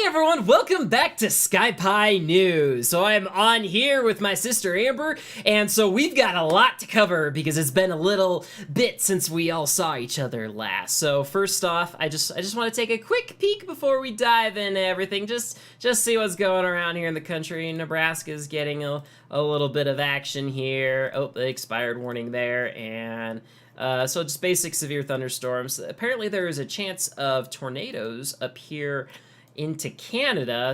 everyone, welcome back to SkyPi News. So I'm on here with my sister Amber, and so we've got a lot to cover because it's been a little bit since we all saw each other last. So first off, I just want to take a quick peek before we dive into everything, just see what's going around here in the country. Nebraska's getting a little bit of action here. Oh, the expired warning there, and so just basic severe thunderstorms. Apparently there is a chance of tornadoes up here into Canada,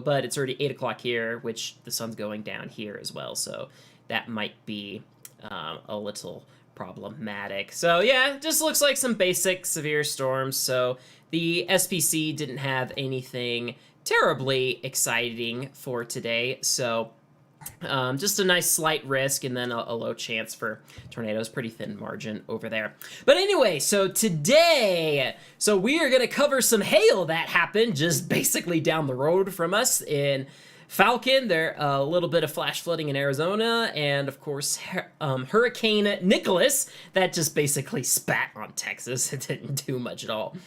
but it's already 8 o'clock here, which the sun's going down here as well, so that might be a little problematic. So yeah, just looks like some basic severe storms. So the SPC didn't have anything terribly exciting for today, so just a nice slight risk and then a low chance for tornadoes. Pretty thin margin over there. But anyway, so today, we are going to cover some hail that happened just basically down the road from us in Falcon. There a little bit of flash flooding in Arizona, and of course Hurricane Nicholas that just basically spat on Texas. It didn't do much at all.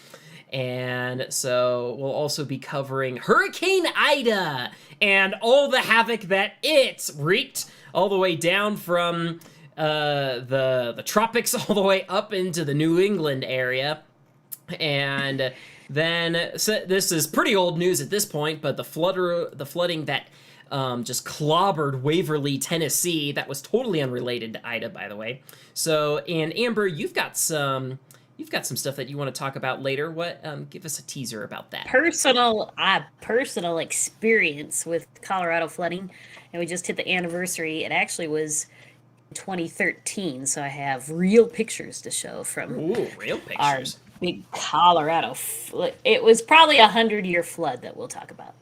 And so we'll also be covering Hurricane Ida and all the havoc that it wreaked all the way down from the tropics all the way up into the New England area. And then, so this is pretty old news at this point, but the flooding that just clobbered Waverly, Tennessee, that was totally unrelated to Ida, by the way. So, and Amber, you've got some stuff that you want to talk about later. What? Give us a teaser about that. Personal experience with Colorado flooding, and we just hit the anniversary. It actually was 2013, so I have real pictures to show from real pictures. Our big Colorado. It was probably 100-year flood that we'll talk about.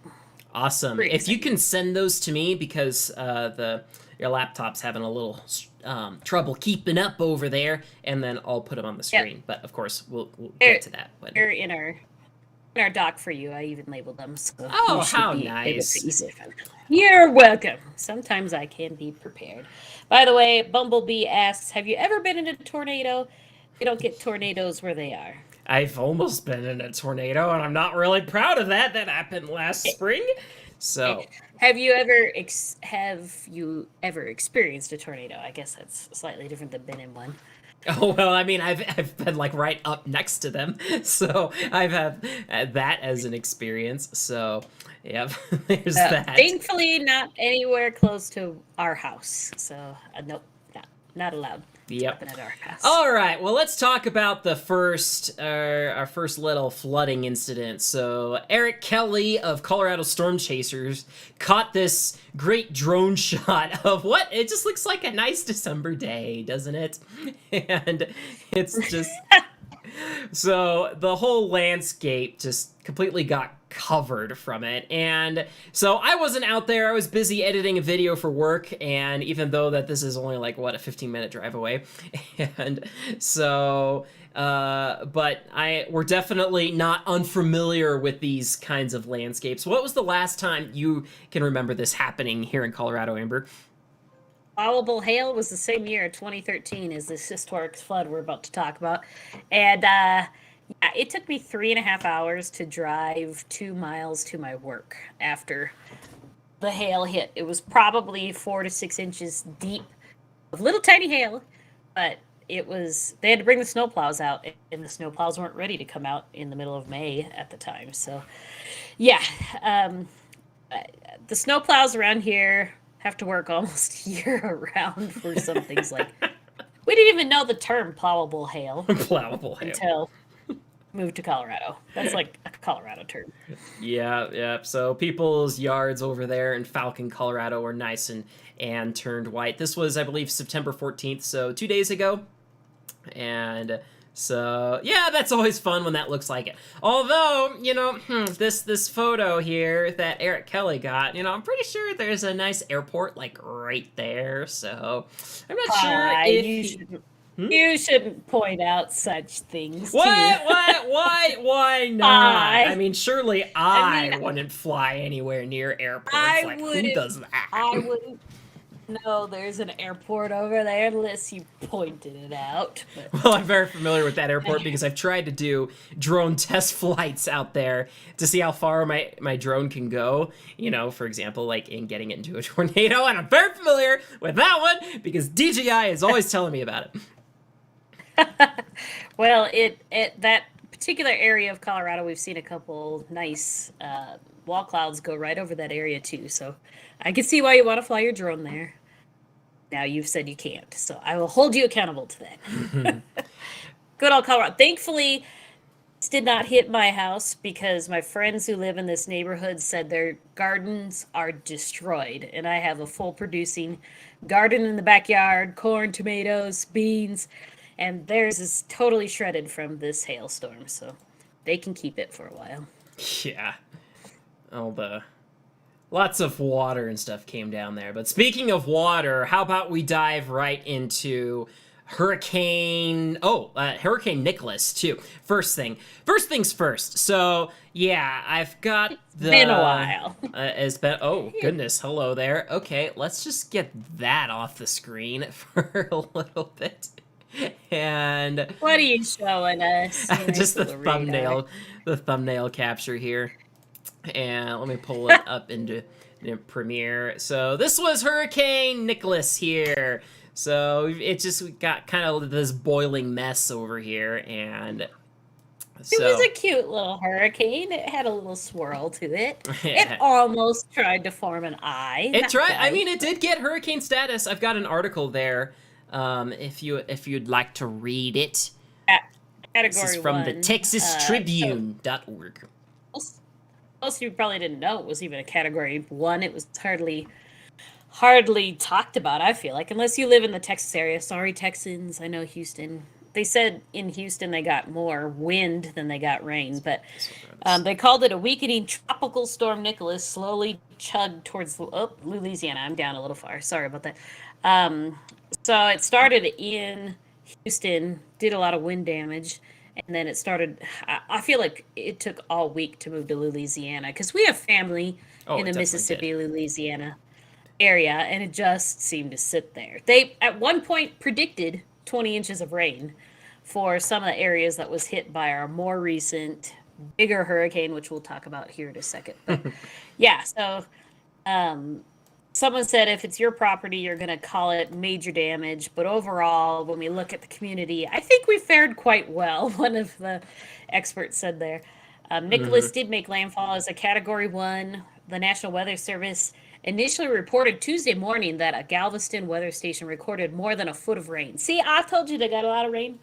Awesome. If you can send those to me, because your laptop's having a little trouble keeping up over there, and then I'll put them on the screen. Yep. But of course, we'll get to that. They're in our doc for you. I even labeled them. So how nice! You're welcome. Sometimes I can be prepared. By the way, Bumblebee asks, "Have you ever been in a tornado? They don't get tornadoes where they are." I've almost been in a tornado, and I'm not really proud of that. That happened last spring. So, have you ever experienced a tornado? I guess that's slightly different than been in one. Oh, well, I mean, I've been like right up next to them, so I've had that as an experience. So, yeah, there's that. Thankfully, not anywhere close to our house. So, nope, not allowed. Yep. All right. Well, let's talk about the our first little flooding incident. So Eric Kelly of Colorado Storm Chasers caught this great drone shot of what it just looks like a nice December day, doesn't it? And it's just so the whole landscape just completely got covered from it. And so I wasn't out there. I was busy editing a video for work, and even though that this is only like what, a 15-minute drive away, and so but we're definitely not unfamiliar with these kinds of landscapes. What was the last time you can remember this happening here in Colorado, Amber? Allable hail was the same year, 2013, as this historic flood we're about to talk about. And yeah, it took me 3.5 hours to drive 2 miles to my work after the hail hit. It was probably 4 to 6 inches deep of little tiny hail, but they had to bring the snowplows out, and the snowplows weren't ready to come out in the middle of May at the time. So yeah, the snowplows around here have to work almost year-round for some things. Like, we didn't even know the term plowable hail. Plowable hail. Until moved to Colorado. That's like a Colorado term. Yeah. So people's yards over there in Falcon, Colorado were nice and turned white. This was, I believe, September 14th, so 2 days ago. And so, yeah, that's always fun when that looks like it. Although, this photo here that Eric Kelly got, I'm pretty sure there's a nice airport, like, right there. So, I'm not sure if... You shouldn't point out such things. Why not? I mean, surely I wouldn't fly anywhere near airports. Who does that? I wouldn't. No, there's an airport over there unless you pointed it out. But Well, I'm very familiar with that airport because I've tried to do drone test flights out there to see how far my drone can go. You know, for example, like in getting it into a tornado, and I'm very familiar with that one because DJI is always telling me about it. well, it that particular area of Colorado, we've seen a couple nice wall clouds go right over that area too. So I can see why you want to fly your drone there. Now you've said you can't, so I will hold you accountable to that. Good old Colorado. Thankfully, this did not hit my house because my friends who live in this neighborhood said their gardens are destroyed, and I have a full producing garden in the backyard, corn, tomatoes, beans, and theirs is totally shredded from this hailstorm, so they can keep it for a while. Yeah, all the lots of water and stuff came down there. But speaking of water, how about we dive right into Hurricane Nicholas too. First things first. So yeah, I've got the. Been a while. It's been. Oh goodness, hello there. Okay, let's just get that off the screen for a little bit. And What are you showing us? just the thumbnail capture here. And let me pull it up into Premiere. So this was Hurricane Nicholas here. So it just got kind of this boiling mess over here, and so it was a cute little hurricane. It had a little swirl to it. It almost tried to form an eye. It tried. I mean, it did get hurricane status. I've got an article there. If you'd like to read it. Category this is from 1, the TexasTribune.org. Most of you probably didn't know it was even a Category 1. It was hardly talked about, I feel like, unless you live in the Texas area. Sorry, Texans. I know Houston. They said in Houston they got more wind than they got rain, but they called it a weakening tropical storm Nicholas slowly chugged towards Louisiana. I'm down a little far. Sorry about that. So it started in Houston, did a lot of wind damage, and then it started. I feel like it took all week to move to Louisiana because we have family in the Mississippi, Louisiana area, and it just seemed to sit there. They at one point predicted 20 inches of rain for some of the areas that was hit by our more recent bigger hurricane, which we'll talk about here in a second. But yeah, so someone said if it's your property, you're going to call it major damage, but overall, when we look at the community, I think we fared quite well. One of the experts said there. Nicholas did make landfall as a Category 1. The National Weather Service initially reported Tuesday morning that a Galveston weather station recorded more than a foot of rain. See, I told you they got a lot of rain.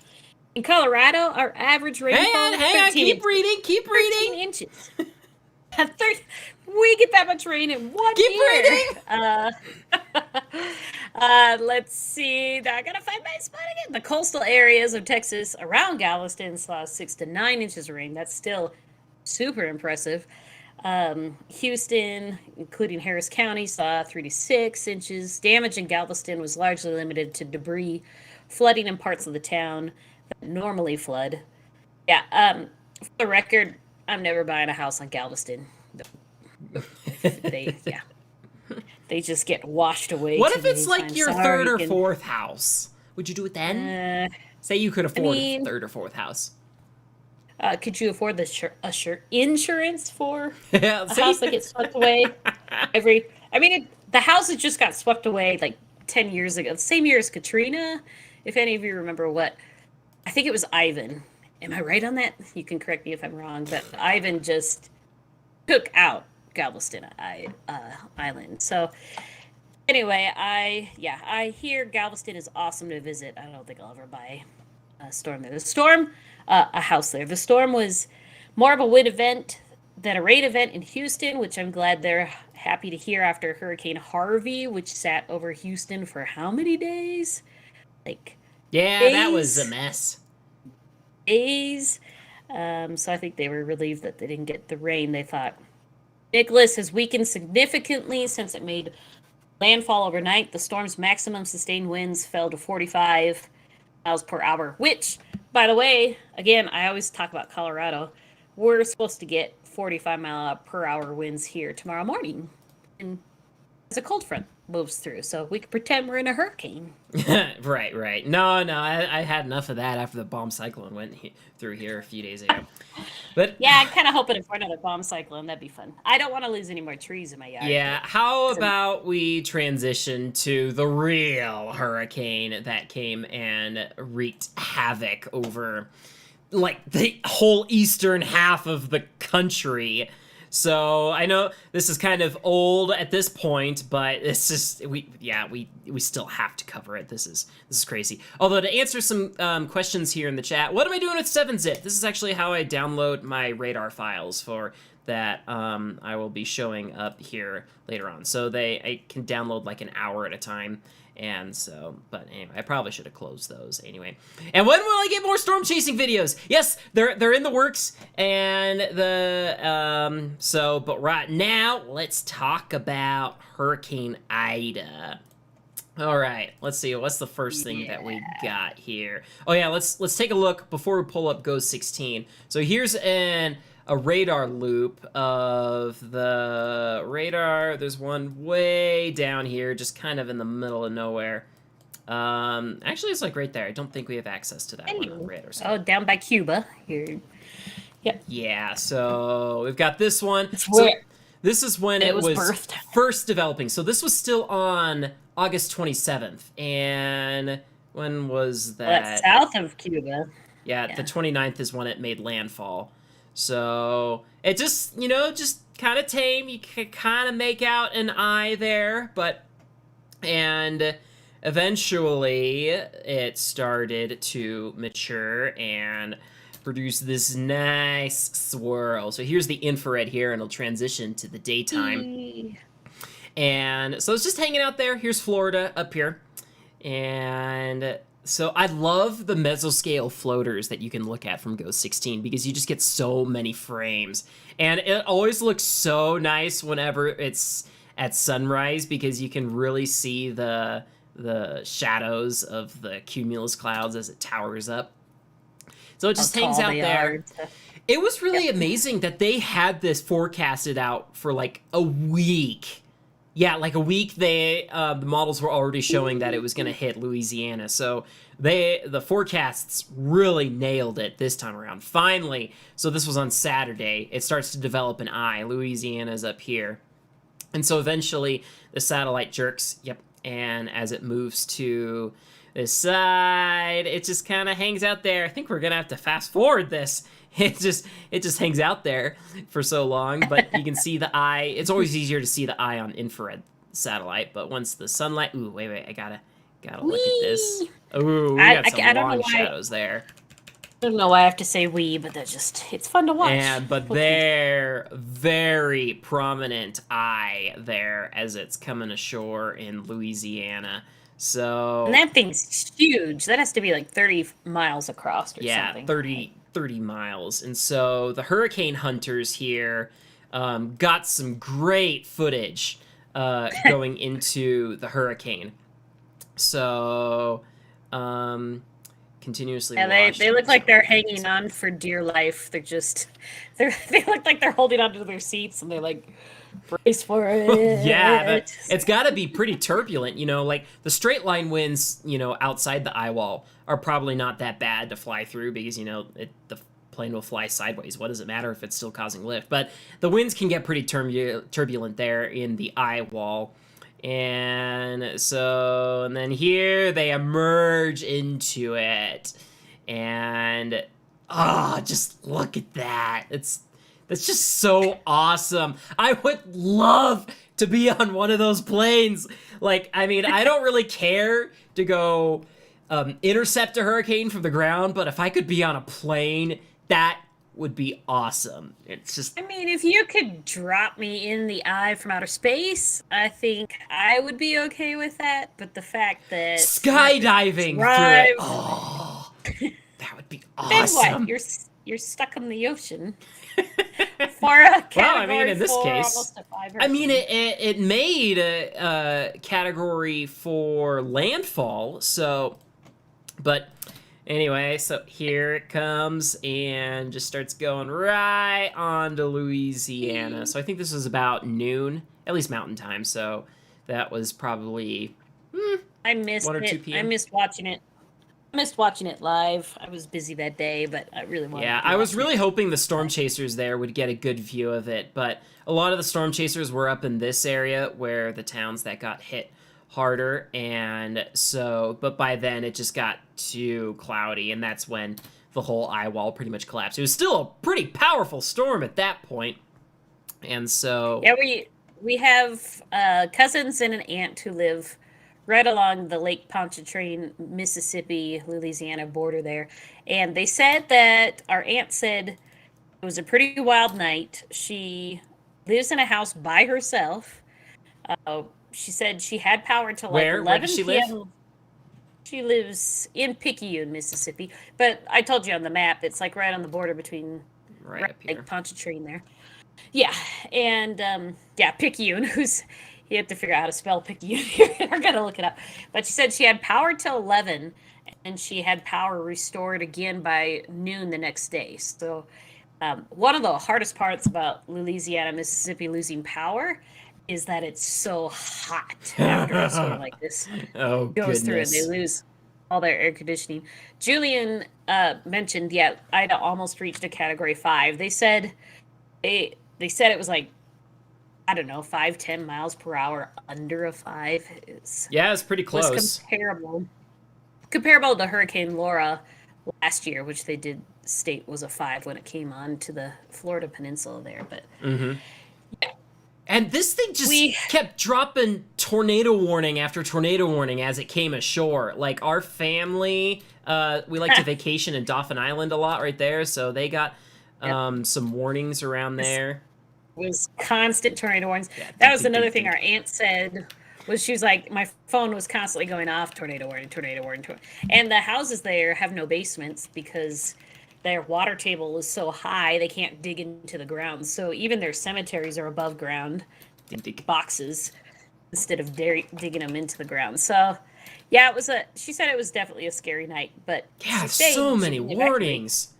In Colorado, our average rainfall hang on, keep reading. 13 inches. We get that much rain in 1 year. Keep reading. Let's see. I gotta find my spot again. The coastal areas of Texas around Galveston saw 6 to 9 inches of rain. That's still super impressive. Houston, including Harris County, saw 3 to 6 inches. Damage in Galveston was largely limited to debris, flooding in parts of the town that normally flood. Yeah, for the record, I'm never buying a house on Galveston. They just get washed away. What if it's like your third or fourth house? Would you do it then? Say you could afford a third or fourth house. Could you afford the insurance for a house that gets swept away? The houses just got swept away like 10 years ago. The same year as Katrina, if any of you remember what. I think it was Ivan. Am I right on that? You can correct me if I'm wrong, but Ivan just took out Galveston Island. So anyway, I hear Galveston is awesome to visit. I don't think I'll ever buy a storm there. A house there. The storm was more of a wind event than a rain event in Houston, which I'm glad they're happy to hear after Hurricane Harvey, which sat over Houston for how many days? Days? That was a mess. Days. So I think they were relieved that they didn't get the rain. They thought Nicholas has weakened significantly since it made landfall overnight. The storm's maximum sustained winds fell to 45 miles per hour, which, by the way, again, I always talk about Colorado. We're supposed to get 45 mile per hour winds here tomorrow morning. And as a cold front moves through, so we can pretend we're in a hurricane. Right. No, I had enough of that after the bomb cyclone went through here a few days ago. But yeah, I'm kind of hoping for another bomb cyclone. That'd be fun. I don't want to lose any more trees in my yard. yeah, how about we transition to the real hurricane that came and wreaked havoc over, like, the whole eastern half of the country. So I know this is kind of old at this point, but it's just we still have to cover it. This is crazy. Although, to answer some questions here in the chat, what am I doing with 7-zip? This is actually how I download my radar files for that. I will be showing up here later on. So I can download like an hour at a time. And so, but anyway, I probably should have closed those anyway. And when will I get more storm chasing videos? Yes, they're in the works. And but right now, let's talk about Hurricane Ida. All right, let's see. What's the first thing that we got here? Oh yeah, let's take a look before we pull up Ghost 16. So here's a radar loop of the radar. There's one way down here, just kind of in the middle of nowhere. Actually, it's like right there. I don't think we have access to that one on radar. Oh, down by Cuba here. Yep. Yeah, so we've got this one. So this is when it was birthed. First developing. So this was still on August 27th. And when was that? Well, that's south of Cuba. Yeah, the 29th is when it made landfall. So it just, just kind of tame. You can kind of make out an eye there, and eventually it started to mature and produce this nice swirl. So here's the infrared here, and it'll transition to the daytime. And so it's just hanging out there. Here's Florida up here. And so I love the mesoscale floaters that you can look at from Ghost 16 because you just get so many frames. And it always looks so nice whenever it's at sunrise because you can really see the shadows of the cumulus clouds as it towers up. So it just hangs out there. It was really amazing that they had this forecasted out for like a week. Yeah, like a week. The models were already showing that it was going to hit Louisiana. So the forecasts really nailed it this time around. Finally, so this was on Saturday. It starts to develop an eye. Louisiana's up here. And so eventually the satellite jerks. Yep. And as it moves to this side, it just kind of hangs out there. I think we're going to have to fast forward this. It just hangs out there for so long, but you can see the eye. It's always easier to see the eye on infrared satellite, but once the sunlight, ooh, wait, I gotta look at this. Ooh, we got some long shadows there. I don't know why I have to say we, but it's fun to watch. But they're very prominent eye there as it's coming ashore in Louisiana. So and that thing's huge. That has to be like 30 miles across or something. Yeah, 30 miles. And so the hurricane hunters here got some great footage going into the hurricane. So continuously watched. They look like they're hanging on for dear life. They look like they're holding onto their seats and they're like, brace for it. Yeah, it's got to be pretty turbulent, like the straight line winds, outside the eye wall are probably not that bad to fly through because, the plane will fly sideways. What does it matter if it's still causing lift? But the winds can get pretty turbulent there in the eye wall. And then here they emerge into it. And, just look at that. That's just so awesome. I would love to be on one of those planes. I don't really care to go intercept a hurricane from the ground, but if I could be on a plane, that would be awesome. It's just... if you could drop me in the eye from outer space, I think I would be okay with that. But the fact that... skydiving through it. Oh, that would be awesome. Then what? You're stuck in the ocean. For a category in this case, almost a 5 it made a category for landfall, so... But anyway, so here it comes and just starts going right on to Louisiana. So I think this was about noon, at least mountain time. So that was probably I missed 1 or 2 it. I p.m. missed watching it. I missed watching it live. I was busy that day, but I really wanted Yeah, to be I was watching really it. hoping the storm chasers there would get a good view of it, but a lot of the storm chasers were up in this area where the towns that got hit harder, and so, but by then it just got too cloudy, and that's when the whole eye wall pretty much collapsed. It was still a pretty powerful storm at that point, and so... Yeah, we have cousins and an aunt who live right along the Lake Pontchartrain, Mississippi, Louisiana border there. And they said that our aunt said it was a pretty wild night. She lives in a house by herself. She said she had power till like Where 11 does she p.m. live? She lives in Picayune, Mississippi. But I told you on the map, it's like right on the border between Right up here. like Pontchartrain there. Yeah, and yeah, Picayune. Who's you have to figure out how to spell Picayune here. I gotta look it up. But she said she had power till 11, and she had power restored again by noon the next day. So one of the hardest parts about Louisiana, Mississippi losing power is that it's so hot after a storm like this Oh, goes through and goodness. they lose all their air conditioning. Julian mentioned, yeah, Ida almost reached a category 5. They said they said it was like, I don't know, 5-10 miles per hour under a 5. Yeah, it's pretty Was close. comparable to Hurricane Laura last year, which they did state was a 5 when it came on to the Florida Peninsula there. But And this thing just kept dropping tornado warning after tornado warning as it came ashore. Like, our family, we like to vacation in Dauphin Island a lot right there, so they got some warnings around there. Was constant tornado warnings. That was another thing our aunt said. Was she was like, my phone was constantly going off, tornado warning, tornado warning, and the houses there have no basements because their water table is so high they can't dig into the ground. So even their cemeteries are above ground, boxes, instead of digging them into the ground. So yeah, it was she said it was definitely a scary night, but Yeah, so many warnings.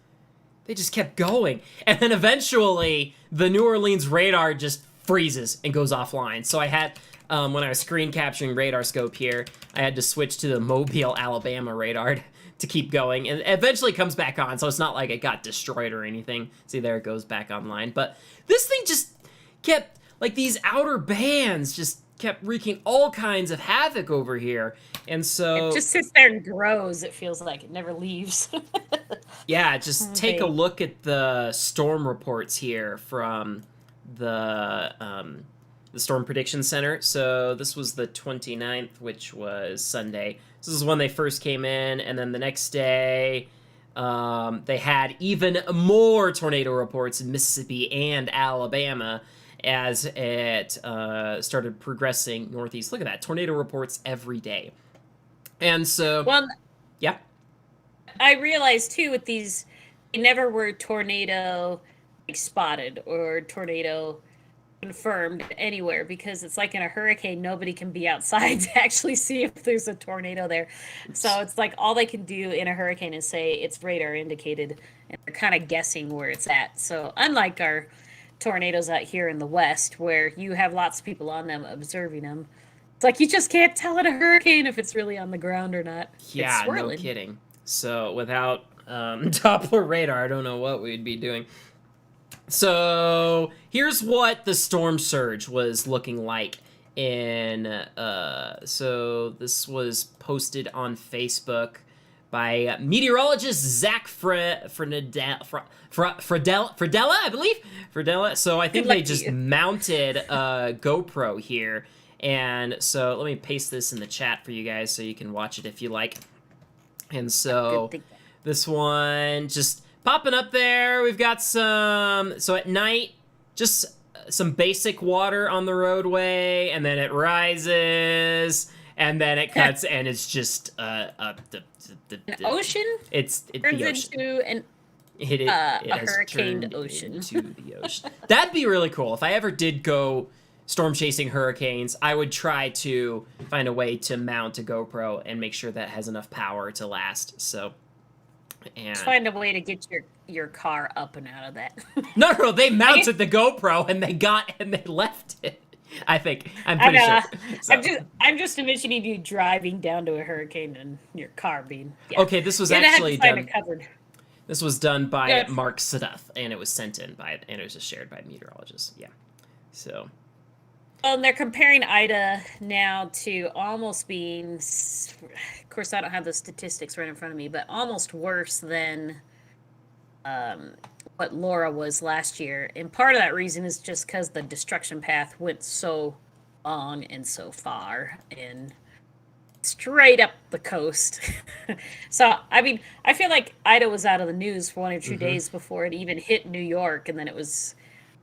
They just kept going. And then eventually, the New Orleans radar just freezes and goes offline. So I had, when I was screen capturing radar scope here, I had to switch to the Mobile, Alabama radar to keep going. And eventually comes back on, so it's not like it got destroyed or anything. See, there it goes back online. But this thing just kept, like, these outer bands just kept wreaking all kinds of havoc over here. And so... It just sits there and grows, it feels like. It never leaves. Yeah, just take a look at the storm reports here from the Storm Prediction Center. So this was the 29th, which was Sunday. This is when they first came in, and then the next day they had even more tornado reports in Mississippi and Alabama as it started progressing northeast. Look at that, tornado reports every day. And so... Well, yeah. I realized too with these, they never were tornado spotted or tornado confirmed anywhere because it's like in a hurricane, nobody can be outside to actually see if there's a tornado there. So it's like all they can do in a hurricane is say it's radar indicated, and they're kind of guessing where it's at. So unlike our tornadoes out here in the West, where you have lots of people on them observing them, it's like you just can't tell in a hurricane if it's really on the ground or not. Yeah, no kidding. So without Doppler radar, I don't know what we'd be doing. So here's what the storm surge was looking like in... so this was posted on Facebook by meteorologist Zach Fredella, I believe? Fredella. So I think they just mounted a GoPro here. And so let me paste this in the chat for you guys so you can watch it if you like. And so this one just popping up there. We've got some, so at night, just some basic water on the roadway, and then it rises, and then it cuts, and it's just an ocean? It's the ocean. Into a hurricane ocean. Into the ocean. That'd be really cool. If I ever did go storm chasing hurricanes, I would try to find a way to mount a GoPro and make sure that it has enough power to last. So, and find a way to get your car up and out of that. no, they mounted the GoPro and they left it. I'm I pretty sure. know. So. I'm just envisioning you driving down to a hurricane and your car being Okay, this was You're gonna have actually to find done. it covered. This was done by Yeah. Mark Seduth, and it was sent in by, and it was just shared by meteorologists. Yeah. So. Well, and they're comparing Ida now to almost being, of course, I don't have the statistics right in front of me, but almost worse than what Laura was last year. And part of that reason is just because the destruction path went so long and so far and straight up the coast. So, I mean, I feel like Ida was out of the news for 1 or 2 days before it even hit New York, and then it was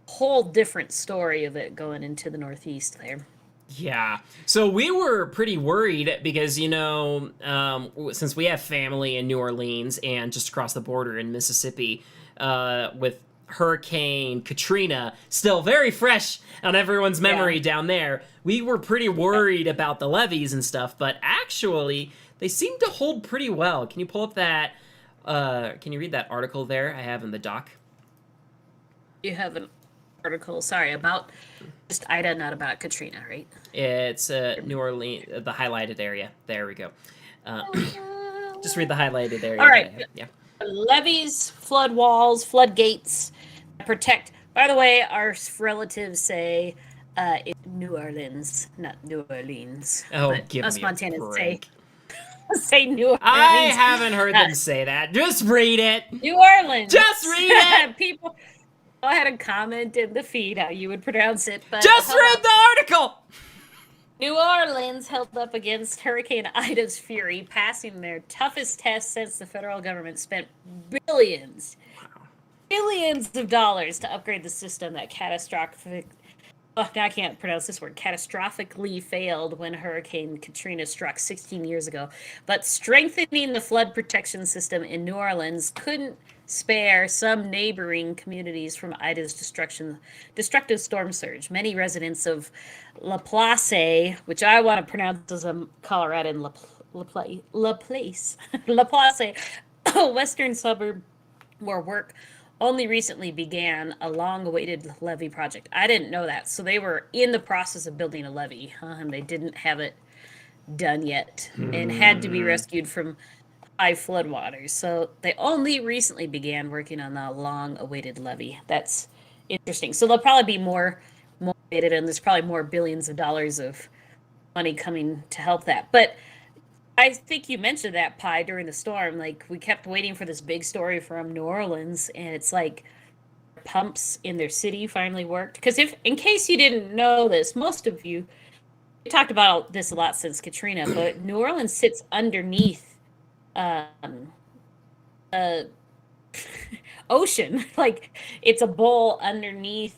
a whole different story of it going into the Northeast there. Yeah. So we were pretty worried because, since we have family in New Orleans and just across the border in Mississippi, with Hurricane Katrina still very fresh on everyone's memory down there, we were pretty worried about the levees and stuff, but actually, they seem to hold pretty well. Can you pull up that, can you read that article there I have in the doc? You have an article, sorry, about just Ida, not about Katrina, right? It's New Orleans, the highlighted area. There we go. Just read the highlighted area. All right. Yeah. Levees, flood walls, floodgates protect. By the way, our relatives say New Orleans, not New Orleans. Oh, but give us me Montanans a break. say New Orleans. I haven't heard them say that. Just read it. New Orleans. Just read it. People, go ahead and comment in the feed how you would pronounce it. But just read the article. New Orleans held up against Hurricane Ida's fury, passing their toughest test since the federal government spent billions of dollars to upgrade the system that I can't pronounce this word, catastrophically failed when Hurricane Katrina struck 16 years ago. But strengthening the flood protection system in New Orleans couldn't spare some neighboring communities from Ida's destructive storm surge. Many residents of Laplace, which I want to pronounce as a Coloradan, Laplace, a western suburb where work only recently began a long-awaited levee project. I didn't know that. So they were in the process of building a levee, and they didn't have it done yet and had to be rescued from high floodwaters. So they only recently began working on the long-awaited levee. That's interesting. So there'll probably be more awaited, and there's probably more billions of dollars of money coming to help that. But I think you mentioned that, Pi, during the storm. Like, we kept waiting for this big story from New Orleans, and it's like pumps in their city finally worked. Because in case you didn't know this, most of you talked about this a lot since Katrina, but New Orleans sits underneath ocean. Like, it's a bowl underneath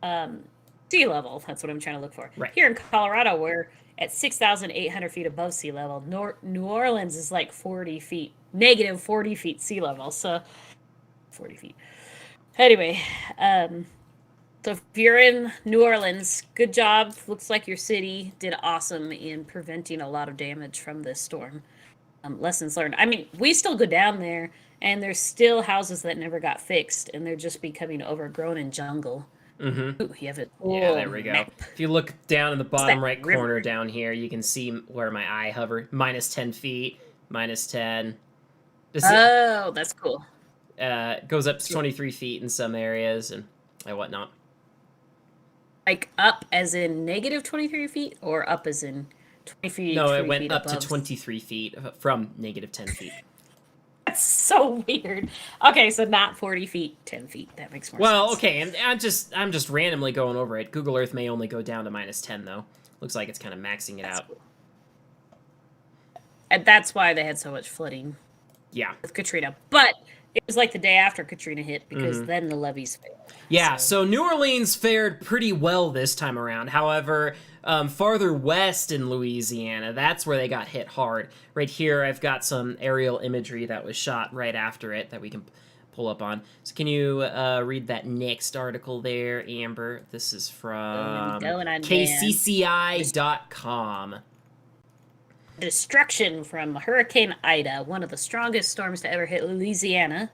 sea level. That's what I'm trying to look for. Right. Here in Colorado, we're at 6,800 feet above sea level. New Orleans is like 40 feet, negative 40 feet sea level. So 40 feet. Anyway, so if you're in New Orleans, good job. Looks like your city did awesome in preventing a lot of damage from this storm. Lessons learned. I mean, we still go down there, and there's still houses that never got fixed, and they're just becoming overgrown in jungle. Ooh, you have it. Yeah, there we go. Map. If you look down in the bottom right river? corner down here, you can see where my eye hovered. Minus 10 feet, minus 10. Oh, that's cool. Goes up to 23 feet in some areas and whatnot. Like up as in negative 23 feet, or up as in 20 feet? No, it went feet up to above? 23 feet from negative 10 feet. That's so weird. Okay, so not 40 feet, 10 feet. That makes more sense. Well, okay, and I'm just randomly going over it. Google Earth may only go down to minus 10, though. Looks like it's kind of maxing it out. Cool. And that's why they had so much flooding. Yeah. With Katrina. But it was like the day after Katrina hit, because then the levees failed. Yeah, so New Orleans fared pretty well this time around. However, farther west in Louisiana, that's where they got hit hard. Right here, I've got some aerial imagery that was shot right after it that we can pull up on. So can you read that next article there, Amber? This is from kcci.com. Destruction from Hurricane Ida, one of the strongest storms to ever hit Louisiana.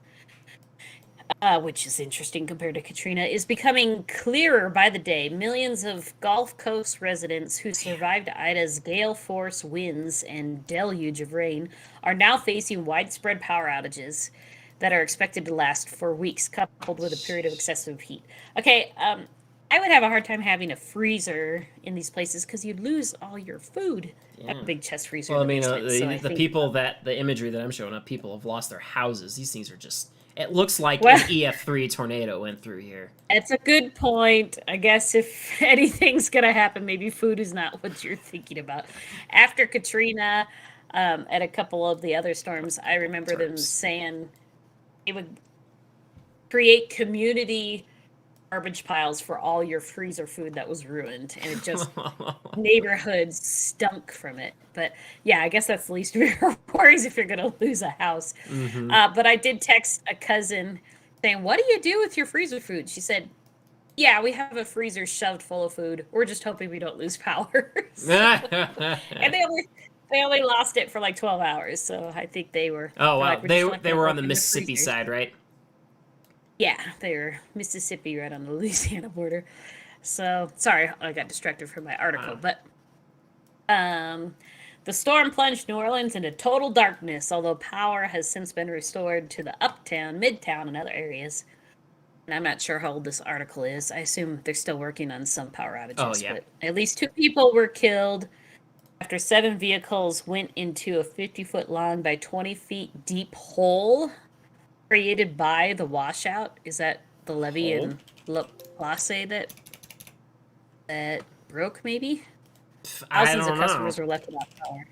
which is interesting compared to Katrina, is becoming clearer by the day. Millions of Gulf Coast residents who survived Ida's gale force winds and deluge of rain are now facing widespread power outages that are expected to last for weeks, coupled with a period of excessive heat. Okay, I would have a hard time having a freezer in these places because you'd lose all your food. I have a big chest freezer. Well, I in the mean, basement, so I the think- people the imagery that I'm showing up, people have lost their houses. These things are just. It looks like an EF3 tornado went through here. It's a good point. I guess if anything's gonna happen, maybe food is not what you're thinking about. After Katrina, and a couple of the other storms, I remember them saying it would create community garbage piles for all your freezer food that was ruined, and it just neighborhoods stunk from it. But yeah, I guess that's the least of your worries if you're gonna lose a house. But I did text a cousin saying, "What do you do with your freezer food?" She said, "Yeah, we have a freezer shoved full of food. We're just hoping we don't lose power." And they only lost it for like 12 hours, so I think they were. Oh wow, like, they were on the Mississippi side, right? Yeah, they were Mississippi, right on the Louisiana border. So sorry, I got distracted from my article, but the storm plunged New Orleans into total darkness, although power has since been restored to the uptown, midtown, and other areas. And I'm not sure how old this article is. I assume they're still working on some power outages. Oh, yeah. But at least 2 people were killed after 7 vehicles went into a 50-foot long by 20 feet deep hole created by the washout. Is that the levee in La Place that broke, maybe? Thousands of customers were left without power.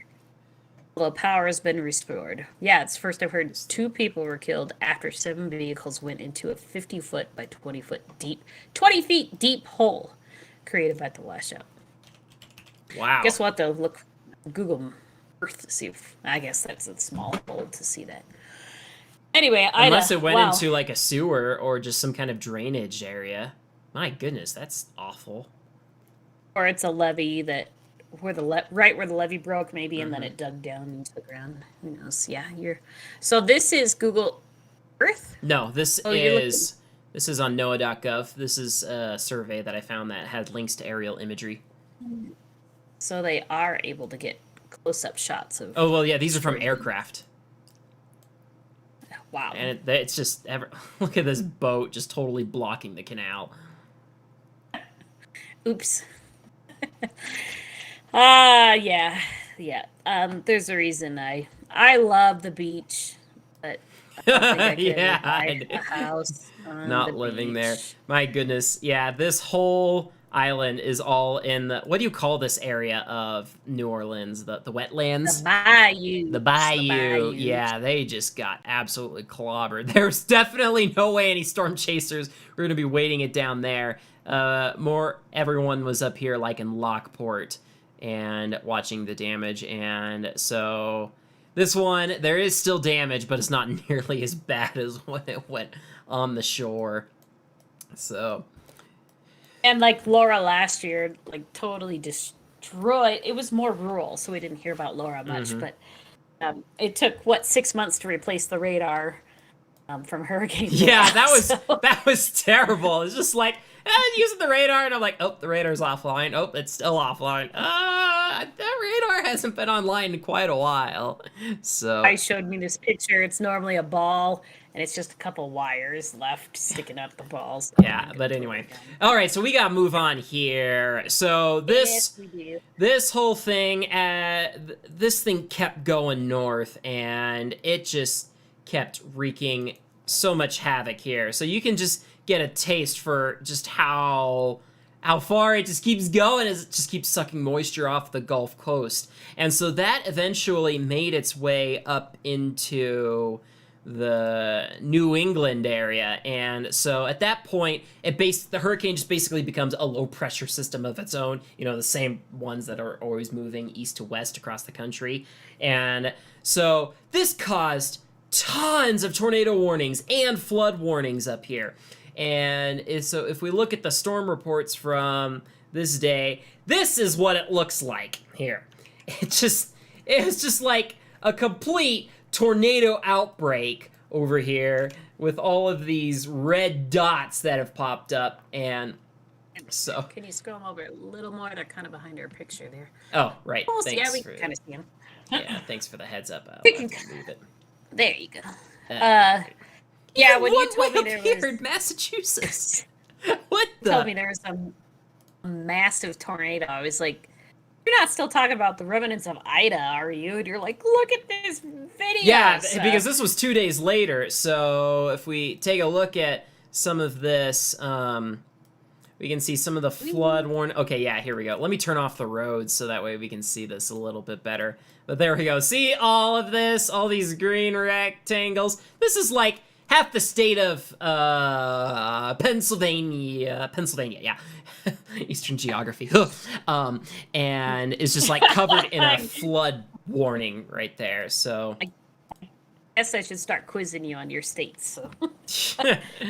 Although power has been restored. Yeah, it's first I've heard 2 people were killed after 7 vehicles went into a 50-foot by 20 feet deep hole created by the washout. Wow. Guess what though? Look, Google Earth to see if, I guess that's a small hole to see that. Anyway, unless it went into like a sewer or just some kind of drainage area. My goodness, that's awful. Or it's a levee that right where the levee broke, maybe, and then it dug down into the ground. Who knows? Yeah, So this is Google Earth. No, this is on NOAA.gov. This is a survey that I found that had links to aerial imagery. So they are able to get close-up shots of. Oh well, yeah, these are from aircraft. Wow. And it's just look at this boat just totally blocking the canal. Oops. Yeah. There's a reason I love the beach, but I don't think I could ever buy a house on not the living beach. there. My goodness, yeah, this whole island is all in the, what do you call this area of New Orleans? The wetlands? The bayou. Yeah, they just got absolutely clobbered. There's definitely no way any storm chasers were going to be waiting it down there. Everyone was up here like in Lockport and watching the damage, and so this one, there is still damage, but it's not nearly as bad as when it went on the shore. So... And like Laura last year, like totally destroyed. It was more rural, so we didn't hear about Laura much. But it took 6 months to replace the radar from Hurricane Laura. Yeah, that was terrible. It's just like using the radar, and I'm like, oh, the radar's offline. Oh, it's still offline. That radar hasn't been online in quite a while. So I showed me this picture. It's normally a ball, and it's just a couple wires left sticking out the balls. Yeah, but anyway. All right, so we got to move on here. So this whole thing, this thing kept going north, and it just kept wreaking so much havoc here. So you can just get a taste for just how far it just keeps going as it just keeps sucking moisture off the Gulf Coast. And so that eventually made its way up into the New England area. And so at that point, the hurricane just basically becomes a low pressure system of its own, the same ones that are always moving east to west across the country. And so this caused tons of tornado warnings and flood warnings up here. And so if we look at the storm reports from this day, this is what it looks like here. It was just like a complete tornado outbreak over here. with all of these red dots that have popped up, and so... Can you scroll them over a little more? They're kind of behind our picture there. Oh, right. Oh, Thanks yeah, we for... can kind of see them. Yeah, thanks for the heads up. I'll We have can- to move it. There you go. Uh, Yeah, when you one told me way there up here was... in Massachusetts. What told me the? there was a massive tornado. I was like, you're not still talking about the remnants of Ida, are you? And you're like, look at this video. Yeah, So- because this was 2 days later. So if we take a look at some of this, we can see some of the flood warning. Okay, yeah, here we go. Let me turn off the roads so that way we can see this a little bit better. But there we go. See all of this, all these green rectangles. This is like half the state of Pennsylvania, yeah. Eastern geography. And it's just like covered in a flood warning right there. So I guess I should start quizzing you on your states. So.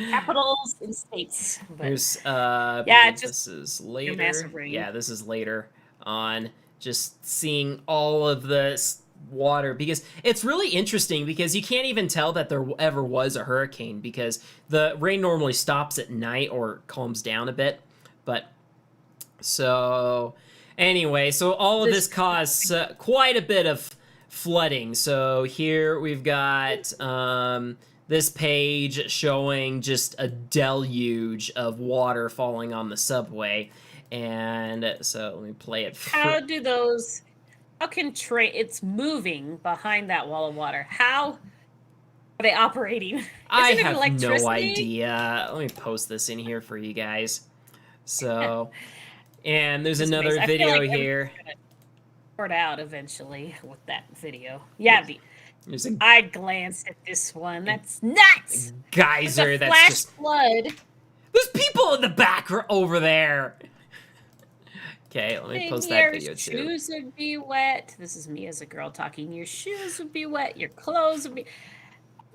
Capitals and states. But there's yeah, this just is later. massive rain. Yeah, this is later on. Just seeing all of this water, because it's really interesting because you can't even tell that there ever was a hurricane because the rain normally stops at night or calms down a bit. But so anyway, so all of this caused quite a bit of flooding. So here we've got this page showing just a deluge of water falling on the subway. And so let me play it. how do those... How can it's moving behind that wall of water? How are they operating? I Isn't it have no electricity? idea. Let me post this in here for you guys. So, and there's Just another makes- I feel video like here. everything's gonna sort out eventually with that video. Yeah, There's a I glanced at this one. That's nuts. geyser It's a that's flash just... flood. There's people in the back over there. Okay, let me And post that your video too. shoes would be wet. This is me as a girl talking. Your shoes would be wet. Your clothes would be...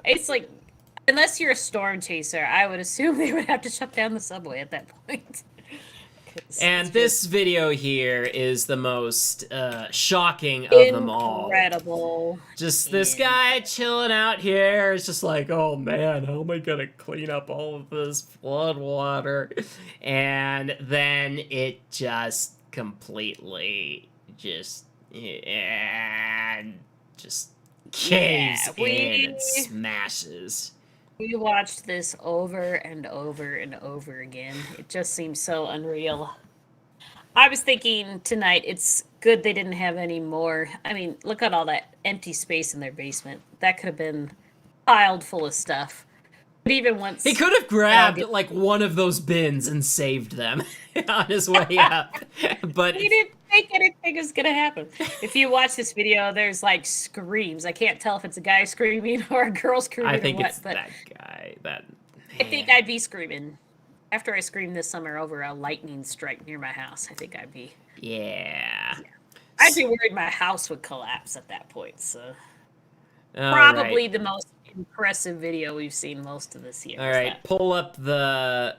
It's like, unless you're a storm chaser, I would assume they would have to shut down the subway at that point. 'Cause And it's this video here is the most shocking of just them all. incredible. Just this And- guy chilling out here. It's just like, oh man, how am I gonna clean up all of this flood water? And then it just completely just caves Yeah, in and smashes. We watched this over and over and over again. It just seems so unreal. I was thinking tonight, it's good they didn't have any more. I mean, look at all that empty space in their basement. That could have been piled full of stuff. But even once... He could have grabbed get- like one of those bins and saved them on his way up. But He didn't think anything was gonna happen. If you watch this video, there's like screams. I can't tell if it's a guy screaming or a girl screaming I think or what, it's but that guy. That I think I'd be screaming. After I screamed this summer over a lightning strike near my house, I think I'd be worried my house would collapse at that point. So All probably right. the most impressive video we've seen most of this year. All is right, that. pull up the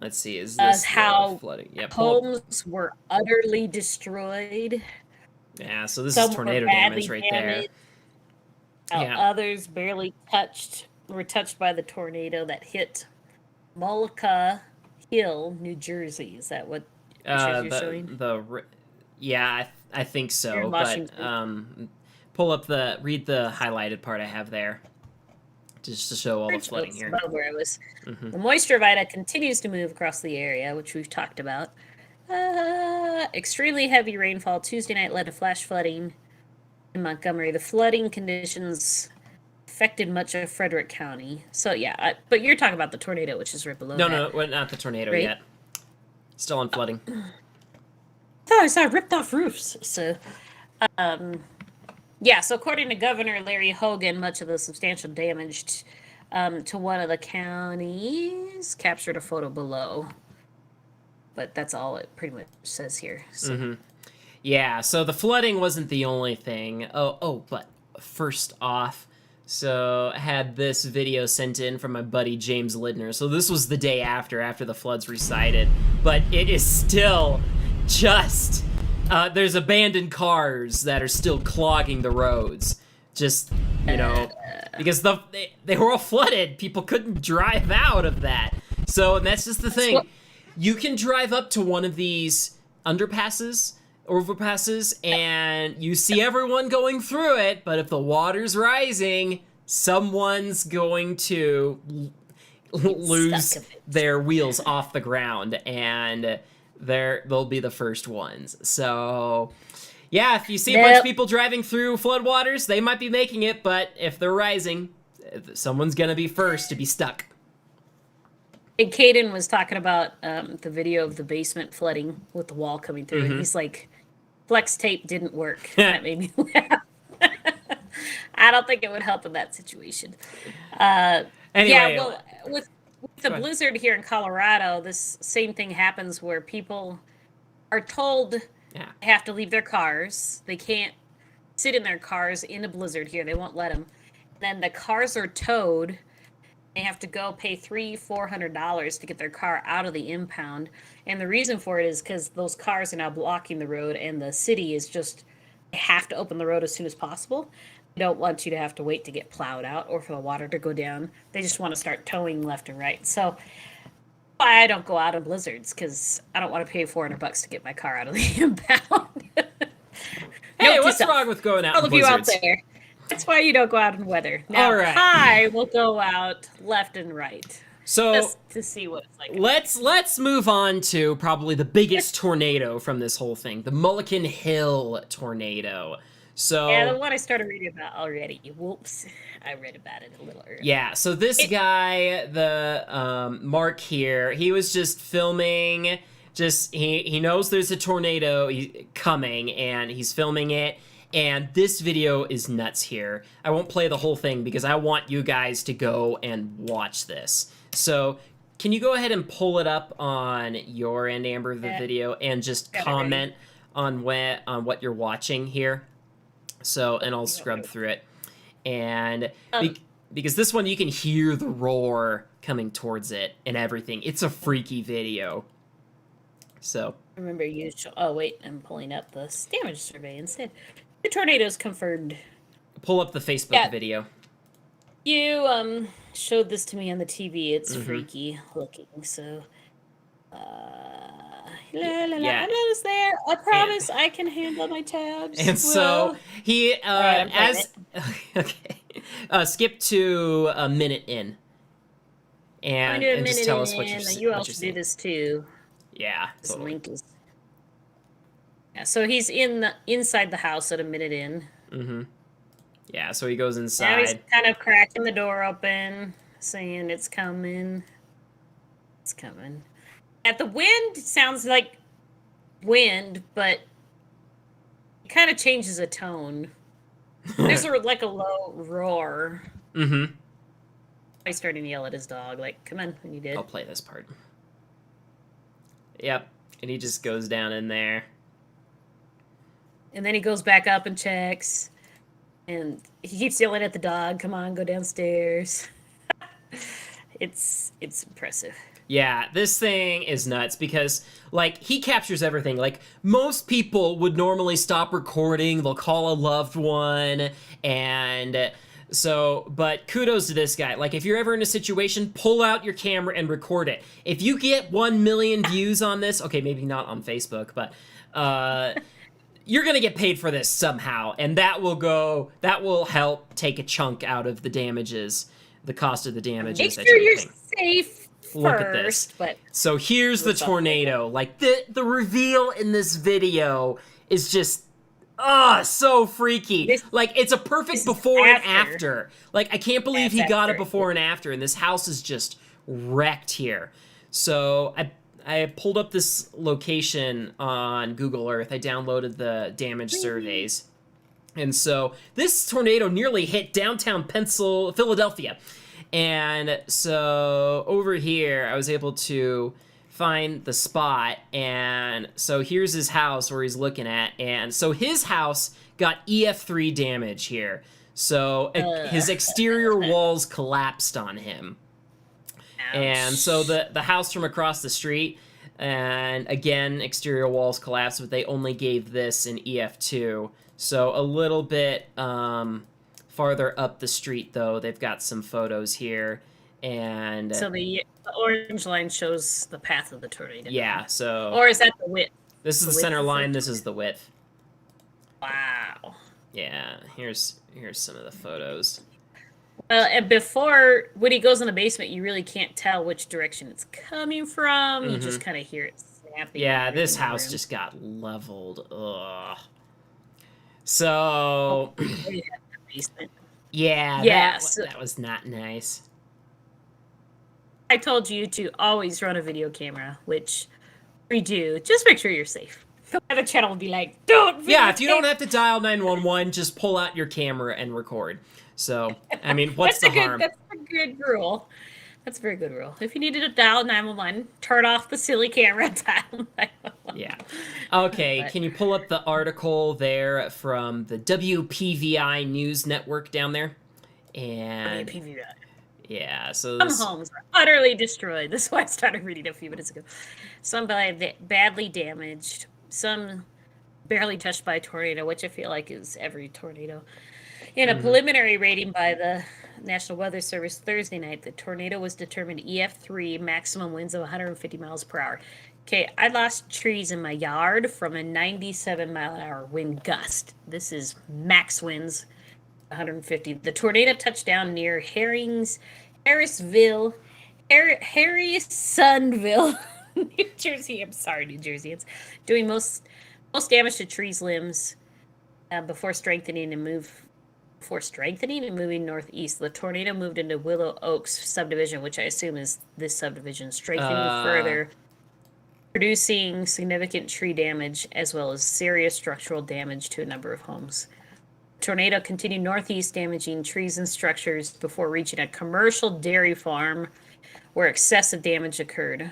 let's see, is this the how flooding? Yeah, pull up, Homes were utterly destroyed. yeah. So this Some is were tornado badly damage right damaged. While Yeah. others barely were touched by the tornado that hit Mulliken Hill, New Jersey. Is that what there. pictures you're showing? Yeah, I think Here so. in But Washington. pull up read the highlighted part I have there, just to show all the flooding That's here. about where I was. Mhm. The moisture of Ida continues to move across the area, which we've talked about. Extremely heavy rainfall Tuesday night led to flash flooding in Montgomery. The flooding conditions affected much of Frederick County. So yeah, but you're talking about the tornado, which is right below No, that. no, well, not the tornado Right? yet. Still on flooding. Oh, I saw ripped off roofs. So, yeah. So according to Governor Larry Hogan, much of the substantial damage to one of the counties captured a photo below. But that's all it pretty much says here. So. Mm-hmm. Yeah, so the flooding wasn't the only thing. But first off, so I had this video sent in from my buddy James Lidner. So this was the day after the floods recited, but it is still just there's abandoned cars that are still clogging the roads. Just, you know, because they were all flooded. People couldn't drive out of that. So, and that's just the thing. You can drive up to one of these underpasses, overpasses, and you see everyone going through it, but if the water's rising, someone's going to lose their wheels off the ground, and they'll be the first ones. So, yeah, if you see a bunch of people driving through floodwaters, they might be making it, but if they're rising, someone's gonna be first to be stuck. And Caden was talking about the video of the basement flooding with the wall coming through, and he's like, flex tape didn't work. That made me laugh. I don't think it would help in that situation. Anyway, yeah, well, with the blizzard here in Colorado, this same thing happens where people are told they have to leave their cars. They can't sit in their cars in a blizzard here. They won't let them. Then the cars are towed. They have to go pay $300-400 to get their car out of the impound. And the reason for it is because those cars are now blocking the road, and the city is just, they have to open the road as soon as possible. They don't want you to have to wait to get plowed out or for the water to go down. They just want to start towing left and right. So I don't go out in blizzards, because I don't want to pay $400 to get my car out of the impound. Hey, what's wrong with going out in blizzards? All of you out there. That's why you don't go out in weather. Now, all right. I will go out left and right. So just to see what it's like. Let's move on to probably the biggest tornado from this whole thing, the Mulliken Hill tornado. So yeah, the one I started reading about already. Whoops, I read about it a little earlier. Yeah, so this guy, the Mark here, he was just filming. Just he knows there's a tornado coming, and he's filming it. And this video is nuts here. I won't play the whole thing because I want you guys to go and watch this. So, can you go ahead and pull it up on your end, Amber, the video, and just comment on what you're watching here? So, and I'll scrub through it. And because this one, you can hear the roar coming towards it and everything. It's a freaky video. So. Remember, oh, wait, I'm pulling up the damage survey instead. The tornado's confirmed. Pull up the Facebook video. You showed this to me on the TV. It's freaky looking. So, I'm almost there. I promise I can handle my tabs. And so he skip to a minute in, and just tell us what you're seeing. You all should do this too. Yeah, this link is. Yeah, so he's inside the house at a minute in. Yeah, so he goes inside. Now he's kind of cracking the door open, saying it's coming. It's coming. At the wind sounds like wind, but it kind of changes a tone. There's like a low roar. He's starting to yell at his dog, like, come on, when you did. I'll play this part. Yep, and he just goes down in there. And then he goes back up and checks. And he keeps yelling at the dog, come on, go downstairs. It's impressive. Yeah, this thing is nuts because, like, he captures everything. Like, most people would normally stop recording, they'll call a loved one, and so, but kudos to this guy. Like, if you're ever in a situation, pull out your camera and record it. If you get 1 million views on this, okay, maybe not on Facebook, but, you're gonna get paid for this somehow, and that will help take a chunk out of the damages, the cost of the damages. Make sure you're safe Look at this. But so here's the tornado. Like the reveal in this video is just so freaky. Like it's a perfect before and after. Like I can't believe he got it before and after, and this house is just wrecked here. So I pulled up this location on Google Earth. I downloaded the damage surveys. And so this tornado nearly hit downtown Philadelphia. And so over here, I was able to find the spot. And so here's his house where he's looking at. And so his house got EF3 damage here. So his exterior walls collapsed on him. And so the house from across the street, and again, exterior walls collapsed, but they only gave this an EF2. So a little bit farther up the street, though, they've got some photos here. And so the orange line shows the path of the tornado. yeah, so or is that the width? This is the center line. This is the width. Wow. Yeah, here's some of the photos. And before, when he goes in the basement, you really can't tell which direction it's coming from. You just kind of hear it snapping. Yeah, this house just got leveled. Ugh. So, yeah, that was not nice. I told you to always run a video camera, which we do. Just make sure you're safe. The other channel will be like, don't. Yeah, if you don't have to dial 911, just pull out your camera and record. So, I mean, what's the harm? That's a good rule. That's a very good rule. If you needed to dial 911, turn off the silly camera and dial 911. Yeah. Okay, can you pull up the article there from the WPVI News Network down there? And WPVI. Yeah, so some homes are utterly destroyed. This is why I started reading a few minutes ago. Some badly damaged, some barely touched by a tornado, which I feel like is every tornado. In a preliminary rating by the National Weather Service Thursday night, the tornado was determined EF3, maximum winds of 150 miles per hour. Okay, I lost trees in my yard from a 97-mile-an-hour wind gust. This is max winds, 150. The tornado touched down near Harrisonville, New Jersey. I'm sorry, New Jersey. It's doing most damage to trees, limbs, before strengthening and moving northeast. The tornado moved into Willow Oaks subdivision, which I assume is this subdivision, strengthening further, producing significant tree damage as well as serious structural damage to a number of homes. The tornado continued northeast, damaging trees and structures before reaching a commercial dairy farm where excessive damage occurred.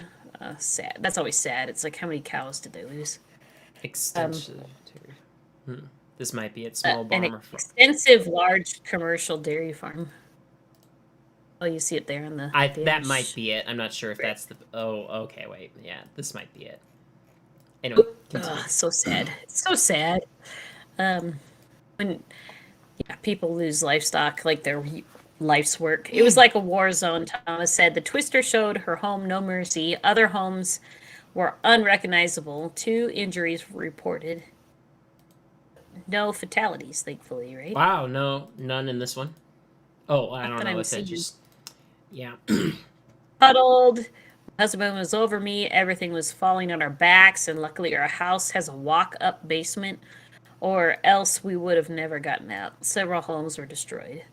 Sad. That's always sad. It's like, how many cows did they lose? Extensive. This might be at Small An Bomber. extensive, large commercial dairy farm. Oh, you see it there on the. That might be it. I'm not sure if that's the. Oh, okay. Wait. Yeah, this might be it. Anyway, so sad. It's so sad. When people lose livestock, like their life's work. It was like a war zone, Thomas said. The twister showed her home no mercy. Other homes were unrecognizable. 2 injuries reported. No fatalities, thankfully, right? Wow, no, none in this one. Oh, I don't know if that just... Yeah. Huddled. My husband was over me. Everything was falling on our backs, and luckily our house has a walk-up basement, or else we would have never gotten out. Several homes were destroyed.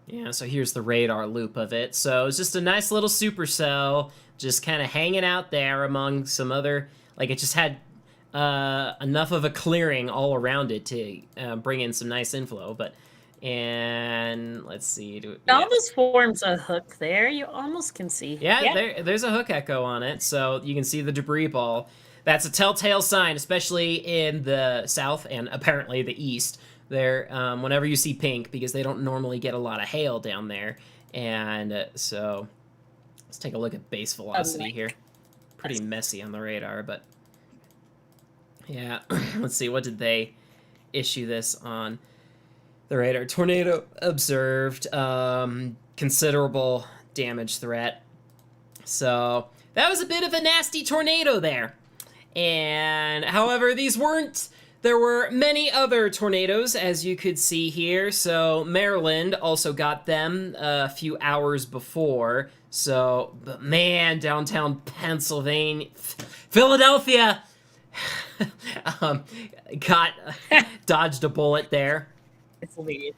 Yeah, so here's the radar loop of it. So it's just a nice little supercell, just kind of hanging out there among some other... Like, it just had enough of a clearing all around it to bring in some nice inflow, but... And let's see. It almost forms a hook there. You almost can see. Yeah, there's a hook echo on it, so you can see the debris ball. That's a telltale sign, especially in the south and apparently the east. There, whenever you see pink, because they don't normally get a lot of hail down there, and so let's take a look at base velocity here. Pretty messy on the radar, but yeah. Let's see, what did they issue this on? The radar. Tornado observed. Considerable damage threat. So that was a bit of a nasty tornado there. And however, these weren't... There were many other tornadoes, as you could see here. So Maryland also got them a few hours before. So, but man, downtown Pennsylvania, Philadelphia, dodged a bullet there.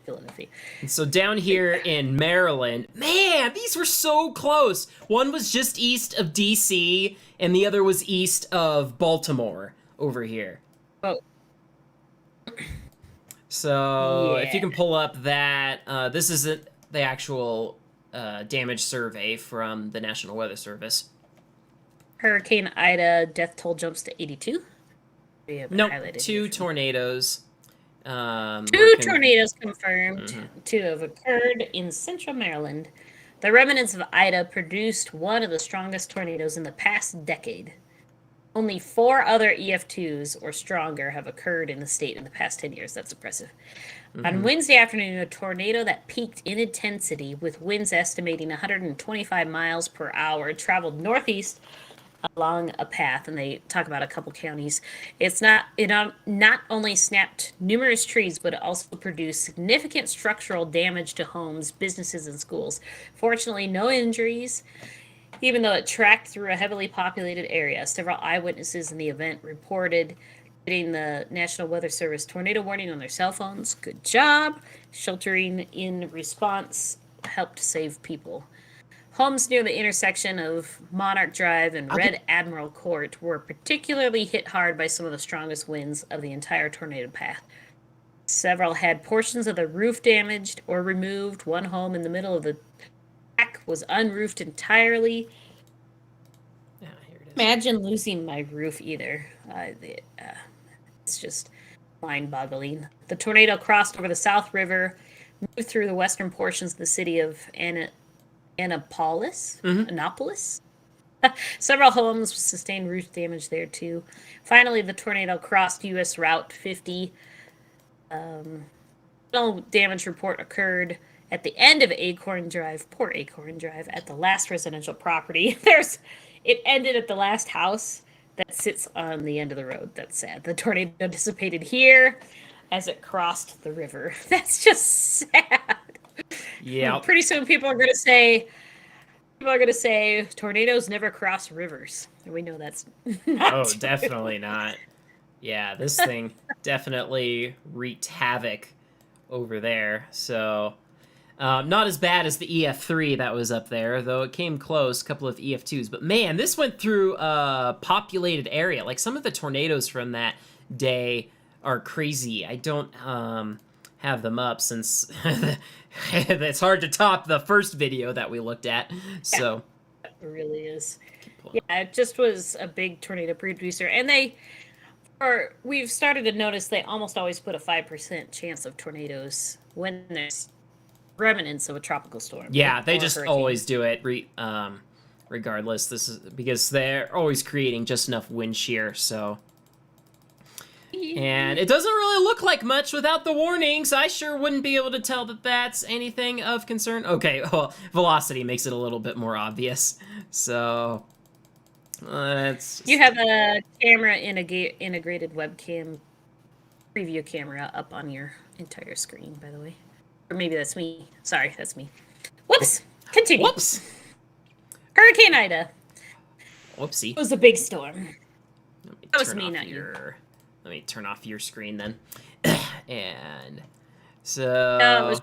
Philadelphia. And so down here in Maryland, man, these were so close. One was just east of DC, and the other was east of Baltimore over here. Oh. So if you can pull up that, this is the actual damage survey from the National Weather Service. Hurricane Ida death toll jumps to 82. Nope, 2 tornadoes. 2 tornadoes confirmed to have occurred in central Maryland. The remnants of Ida produced one of the strongest tornadoes in the past decade. Only 4 other EF2s or stronger have occurred in the state in the past 10 years. That's impressive. On Wednesday afternoon, a tornado that peaked in intensity with winds estimating 125 miles per hour traveled northeast along a path, and they talk about a couple counties. It not only snapped numerous trees, but it also produced significant structural damage to homes, businesses, and schools. Fortunately, no injuries, even though it tracked through a heavily populated area. Several eyewitnesses in the event reported getting the National Weather Service tornado warning on their cell phones. Good job. Sheltering in response helped save people. Homes near the intersection of Monarch Drive and Red Admiral Court were particularly hit hard by some of the strongest winds of the entire tornado path. Several had portions of the roof damaged or removed. One home in the middle of the track was unroofed entirely. Yeah, here it is. Imagine losing my roof either. It's just mind-boggling. The tornado crossed over the South River, moved through the western portions of the city of Annapolis. Several homes sustained roof damage there too. Finally, the tornado crossed U.S. Route 50. No damage report occurred at the end of Acorn Drive. Poor Acorn Drive at the last residential property. It ended at the last house that sits on the end of the road. That's sad. The tornado dissipated here as it crossed the river. That's just sad. Yeah. Pretty soon people are going to say tornadoes never cross rivers. And we know that's not true. Definitely not. Yeah, this thing definitely wreaked havoc over there. So, not as bad as the EF3 that was up there, though it came close, a couple of EF2s. But man, this went through a populated area. Like, some of the tornadoes from that day are crazy. I don't have them up since it's hard to top the first video that we looked at. So it really is. Yeah, it just was a big tornado producer, and we've started to notice they almost always put a 5% chance of tornadoes when there's remnants of a tropical storm. Yeah, they just always do it regardless. This is because they're always creating just enough wind shear, so. And it doesn't really look like much without the warnings. I sure wouldn't be able to tell that that's anything of concern. Okay, well, velocity makes it a little bit more obvious. So, let's... You have a camera integrated webcam preview camera up on your entire screen, by the way. Or maybe that's me. Sorry, that's me. Whoops! Continue. Whoops! Hurricane Ida. Whoopsie. It was a big storm. That was me, not you. Let me turn off your screen then. And so... No,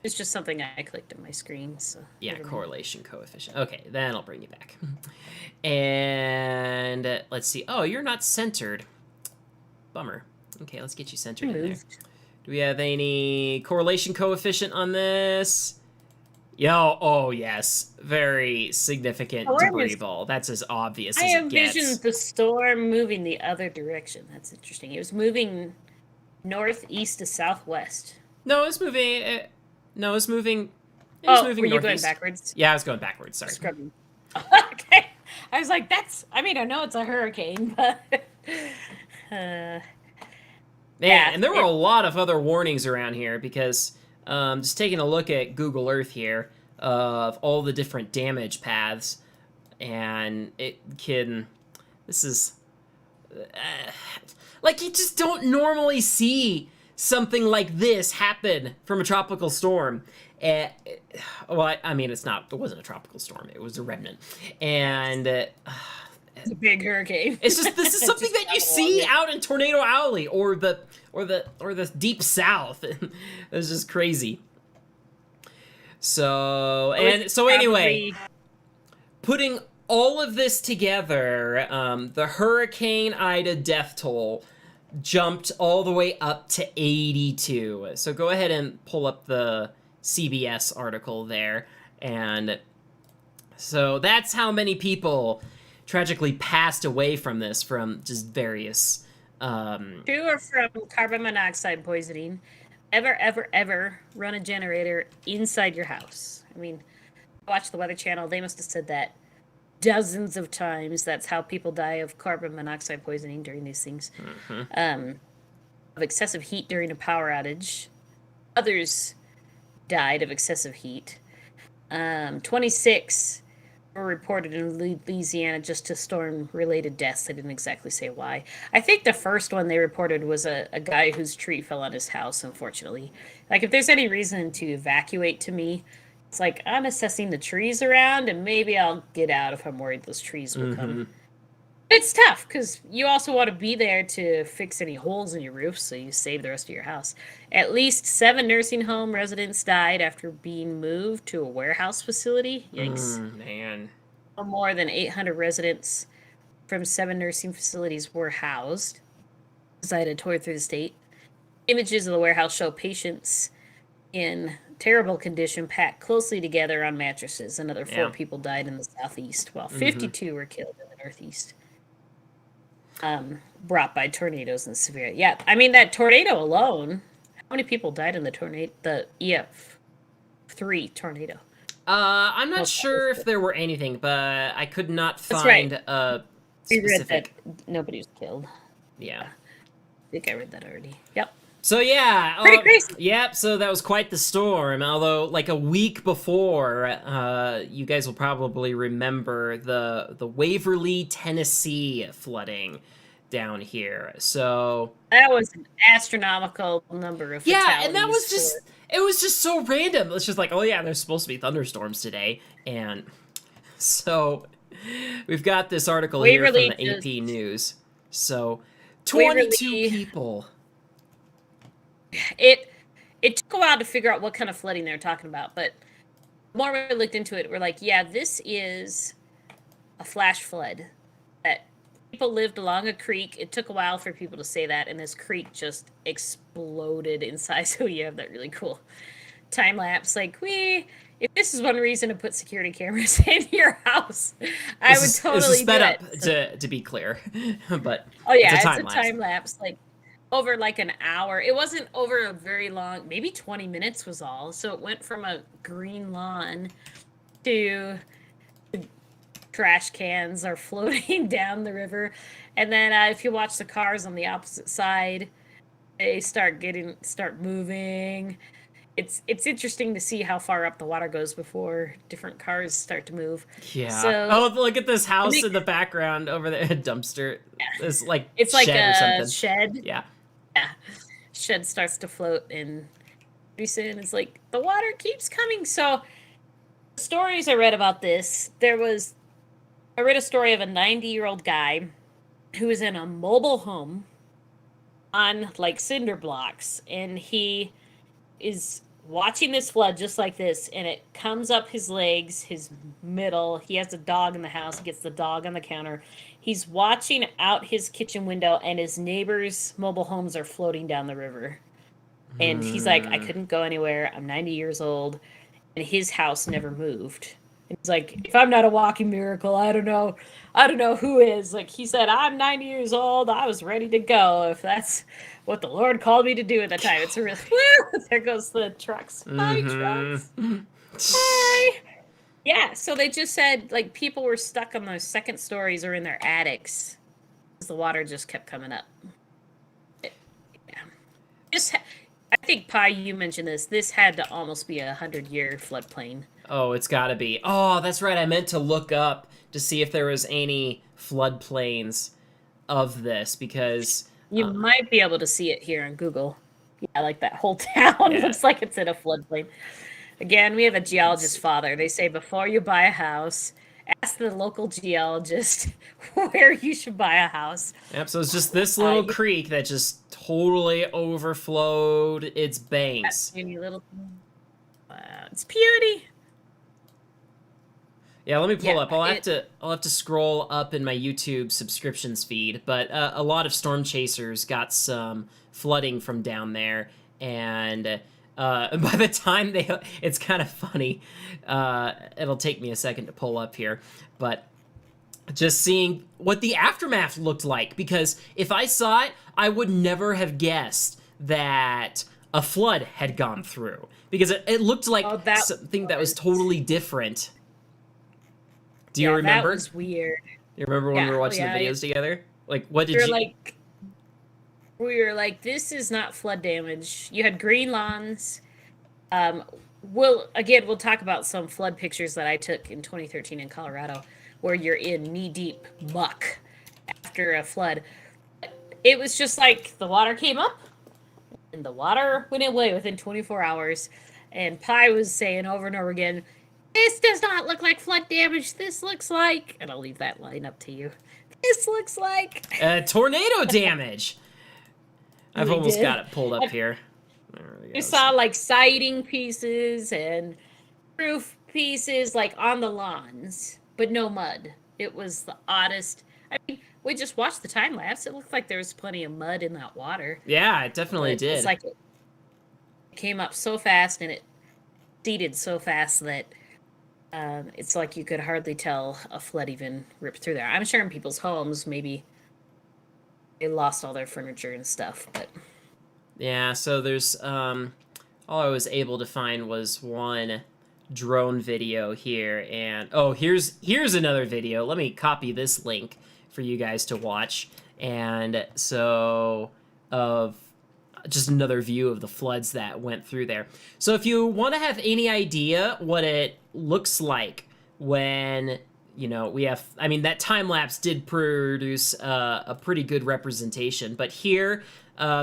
it's just something I clicked on my screen. So yeah, correlation coefficient. Okay, then I'll bring you back. And let's see. Oh, you're not centered. Bummer. Okay, let's get you centered in there. Do we have any correlation coefficient on this? Oh yes. Very significant debris ball. That's as obvious as it gets. I envisioned the storm moving the other direction. That's interesting. It was moving northeast to southwest. No, it's moving... It was moving were northeast. You going backwards? Yeah, I was going backwards, sorry. Scrubbing. Okay. I was like, I know it's a hurricane, but... Man, and there were a lot of other warnings around here because just taking a look at Google Earth here of all the different damage paths, and this is like, you just don't normally see something like this happen from a tropical storm. Well, I mean, it wasn't a tropical storm, it was a remnant, and it's a big hurricane. It's just, this is something that you see out in Tornado Alley or the deep south. It's just crazy. So anyway, putting all of this together, the Hurricane Ida death toll jumped all the way up to 82. So go ahead and pull up the CBS article there, and so that's how many people tragically passed away from this, from just various... 2 are from carbon monoxide poisoning. Ever run a generator inside your house? I mean, watch the Weather Channel. They must have said that dozens of times. That's how people die of carbon monoxide poisoning during these things. Of excessive heat during a power outage. Others died of excessive heat. 26 were reported in Louisiana just to storm-related deaths. They didn't exactly say why. I think the first one they reported was a guy whose tree fell on his house, unfortunately. Like, if there's any reason to evacuate to me, it's like, I'm assessing the trees around, and maybe I'll get out if I'm worried those trees will come. It's tough, because you also want to be there to fix any holes in your roof, so you save the rest of your house. At least 7 nursing home residents died after being moved to a warehouse facility. Yikes. Man. More than 800 residents from 7 nursing facilities were housed as I had toured through the state. Images of the warehouse show patients in terrible condition packed closely together on mattresses. Another 4 people died in the southeast, while 52 were killed in the northeast. Brought by tornadoes and severe. Yeah, I mean, that tornado alone, how many people died in the tornado? The EF3 tornado. I'm not sure if there were anything, but I could not find a specific. We read that nobody was killed. Yeah. I think I read that already. Yep. So yeah, pretty crazy. Yep. So that was quite the storm. Although, like a week before, you guys will probably remember the Waverly, Tennessee flooding down here. So that was an astronomical number of fatalities. Yeah, and that was just it was just so random. It's just like, oh yeah, there's supposed to be thunderstorms today, and so we've got this article Waverly here from the AP News. So 22 people. It took a while to figure out what kind of flooding they were talking about, but the more we looked into it, we're like, yeah, this is a flash flood. That people lived along a creek. It took a while for people to say that, and this creek just exploded in size. So you have that really cool time lapse. Like, if this is one reason to put security cameras in your house, I would totally do sped it. up, to be clear, but it's a time lapse. Like, over like an hour. It wasn't over a very long, maybe 20 minutes was all. So it went from a green lawn to trash cans are floating down the river. And then if you watch the cars on the opposite side, they start moving. It's interesting to see how far up the water goes before different cars start to move. Yeah. So, look at this house in the background over there. A dumpster. Yeah. It's like it's shed like a or something. shed. Yeah. Yeah. Shed starts to float, and pretty soon it's like the water keeps coming. So the stories I read about this, I read a story of a 90-year-old guy who was in a mobile home on like cinder blocks, and he is watching this flood just like this, and it comes up his legs, his middle. He has a dog in the house. He gets the dog on the counter. He's watching out his kitchen window, and his neighbors' mobile homes are floating down the river. And he's like, I couldn't go anywhere. I'm 90 years old, and his house never moved. And he's like, if I'm not a walking miracle, I don't know who is. Like, he said, I'm 90 years old. I was ready to go if that's what the Lord called me to do at the time. It's a really, there goes the trucks. Hi, trucks. Hi. Yeah, so they just said, like, people were stuck on their second stories or in their attics because the water just kept coming up. I think, Pi, you mentioned this. This had to almost be 100-year floodplain. Oh, it's got to be. Oh, that's right. I meant to look up to see if there was any floodplains of this, because you might be able to see it here on Google. Yeah, like that whole town looks like it's in a floodplain. Again, we have a geologist father. They say before you buy a house, ask the local geologist where you should buy a house. Yep, so it's just this little creek that just totally overflowed its banks. It's beauty. Yeah, let me pull up. I'll have to scroll up in my YouTube subscriptions feed, but a lot of storm chasers got some flooding from down there, and by the time it's kind of funny. It'll take me a second to pull up here, but just seeing what the aftermath looked like, because if I saw it, I would never have guessed that a flood had gone through, because it looked like something that was totally different Do you Yeah, that remember? was weird. You remember when we Yeah, were oh watching the yeah. videos together? Like, what We did were you? like, we were like, this is not flood damage. You had green lawns. Um, we'll talk about some flood pictures that I took in 2013 in Colorado, where you're in knee deep muck after a flood. It was just like the water came up and the water went away within 24 hours. And Pi was saying over and over again, this does not look like flood damage. This looks like, and I'll leave that line up to you. This looks like. Tornado damage. I've We almost got did. it pulled up here. There we You go. saw like siding pieces and roof pieces like on the lawns, but no mud. It was the oddest. I mean, we just watched the time lapse. It looked like there was plenty of mud in that water. Yeah, it definitely But it's did. like it came up so fast and it seeded so fast that it's like you could hardly tell a flood even ripped through there. I'm sure in people's homes, maybe they lost all their furniture and stuff, but Yeah, so there's all I was able to find was one drone video here, and oh, here's another video. Let me copy this link for you guys to watch. And so of just another view of the floods that went through there. So if you want to have any idea what it looks like when, you know, we have, I mean, that time lapse did produce a pretty good representation, but here,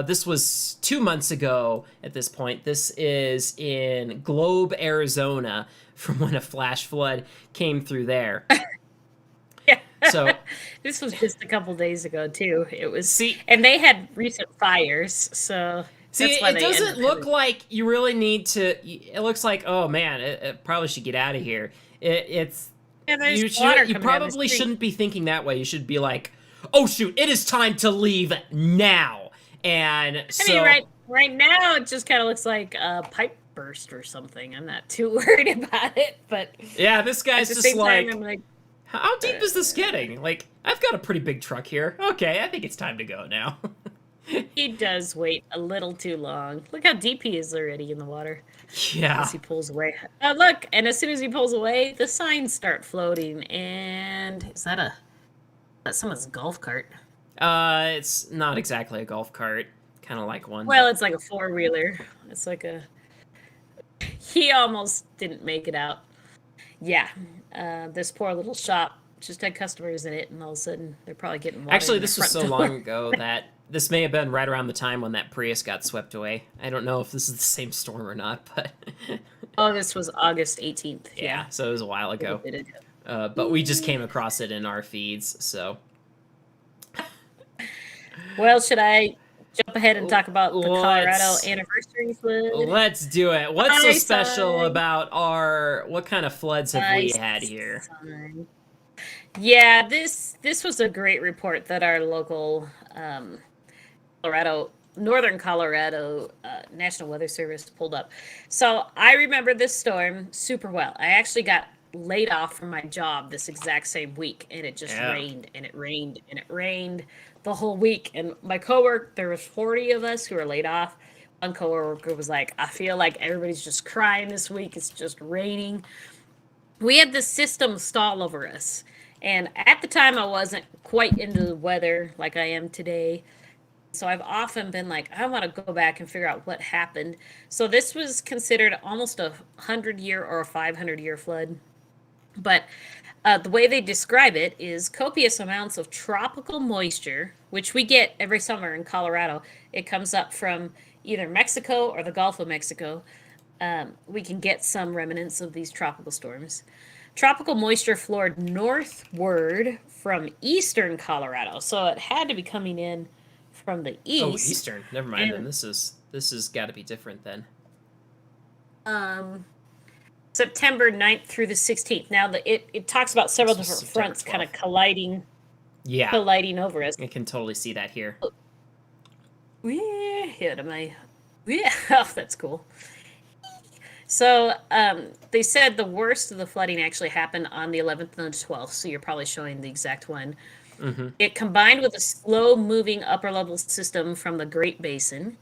this was 2 months ago at this point. This is in Globe, Arizona, from when a flash flood came through there. yeah. So This was just a couple days ago too. It was, see, and they had recent fires, so see, that's why it they doesn't ended up look having- like you really need to. It looks like, oh man, it probably should get out of here. It's Yeah, there's you water should, you coming down the probably street. shouldn't be thinking that way. You should be like, oh shoot, it is time to leave now. And so, I mean, right now it just kind of looks like a pipe burst or something. I'm not too worried about it, but yeah, this at guy's the just same like, time, I'm like, how deep is this getting? Like, I've got a pretty big truck here. Okay, I think it's time to go now. he does wait a little too long. Look how deep he is already in the water Yeah. as he pulls away. Oh, look, and as soon as he pulls away, the signs start floating. And is that's someone's golf cart? It's not exactly a golf cart. Kind of like one. Well, but- it's like a four-wheeler. It's like a. He almost didn't make it out. Yeah, this poor little shop just had customers in it, and all of a sudden they're probably getting water. Actually, in the this was front so door. long ago that this may have been right around the time when that Prius got swept away. I don't know if this is the same storm or not, but Oh, this was August 18th. yeah, so it was a while ago. It- But we just came across it in our feeds, so Well, should I jump ahead and talk about the Colorado Let's- anniversary flood? let's do it. What's so Hi, special son. about what kind of floods have we had here? Son. Yeah, this was a great report that our local Northern Colorado National Weather Service pulled up. So I remember this storm super well. I actually got laid off from my job this exact same week, and it just Yeah. rained and it rained and it rained the whole week. And my coworker, there was 40 of us who were laid off. One coworker was like, I feel like everybody's just crying this week. It's just raining. We had this system stall over us. And at the time, I wasn't quite into the weather like I am today. So I've often been like, I want to go back and figure out what happened. So this was considered almost a 100-year or a 500-year flood. But the way they describe it is copious amounts of tropical moisture, which we get every summer in Colorado. It comes up from either Mexico or the Gulf of Mexico. We can get some remnants of these tropical storms. Tropical moisture flowed northward from eastern Colorado, so it had to be coming in from the east. Oh, Eastern. Never mind. Then And- this has got to be different then. September 9th through the 16th. Now, it talks about several This was different September fronts kind of 12th. Yeah, colliding over us. I can totally see that here. Yeah, yeah, oh, that's cool. So they said the worst of the flooding actually happened on the 11th and the 12th, so you're probably showing the exact one. Mm-hmm. It combined with a slow-moving upper-level system from the Great Basin,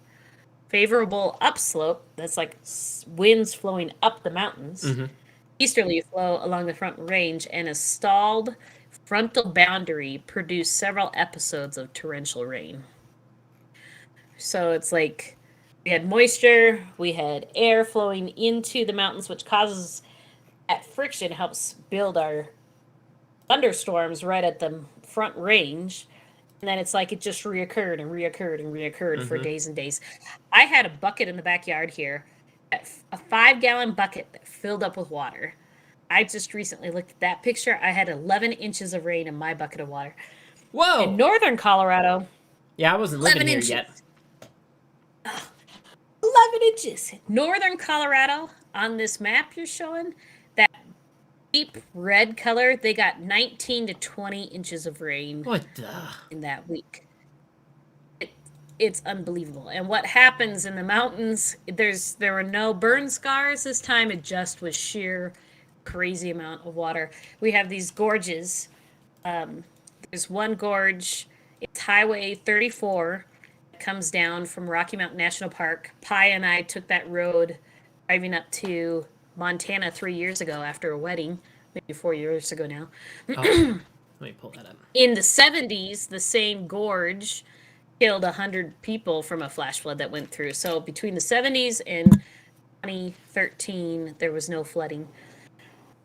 favorable upslope, that's like winds flowing up the mountains, Mm-hmm. easterly flow along the front range, and a stalled frontal boundary produced several episodes of torrential rain. So it's like we had moisture, we had air flowing into the mountains, which causes that friction, helps build our thunderstorms right at the front range. And then it's like it just reoccurred and reoccurred and reoccurred for days and days. I had a bucket in the backyard here, a 5-gallon bucket that filled up with water. I just recently looked at that picture. I had 11 inches of rain in my bucket of water. Whoa! In northern Colorado, Yeah, I wasn't living here yet. 11 inches. Northern Colorado, on this map you're showing, that deep red color, they got 19 to 20 inches of rain. What the? In that week. It's unbelievable. And what happens in the mountains, there were no burn scars this time. It just was sheer crazy amount of water. We have these gorges. There's one gorge. It's Highway 34. It comes down from Rocky Mountain National Park. Pi and I took that road driving up to Montana 3 years ago after a wedding, maybe 4 years ago now. Oh, let me pull that up. In the 70s, the same gorge killed 100 people from a flash flood that went through. So between the 70s and 2013, there was no flooding.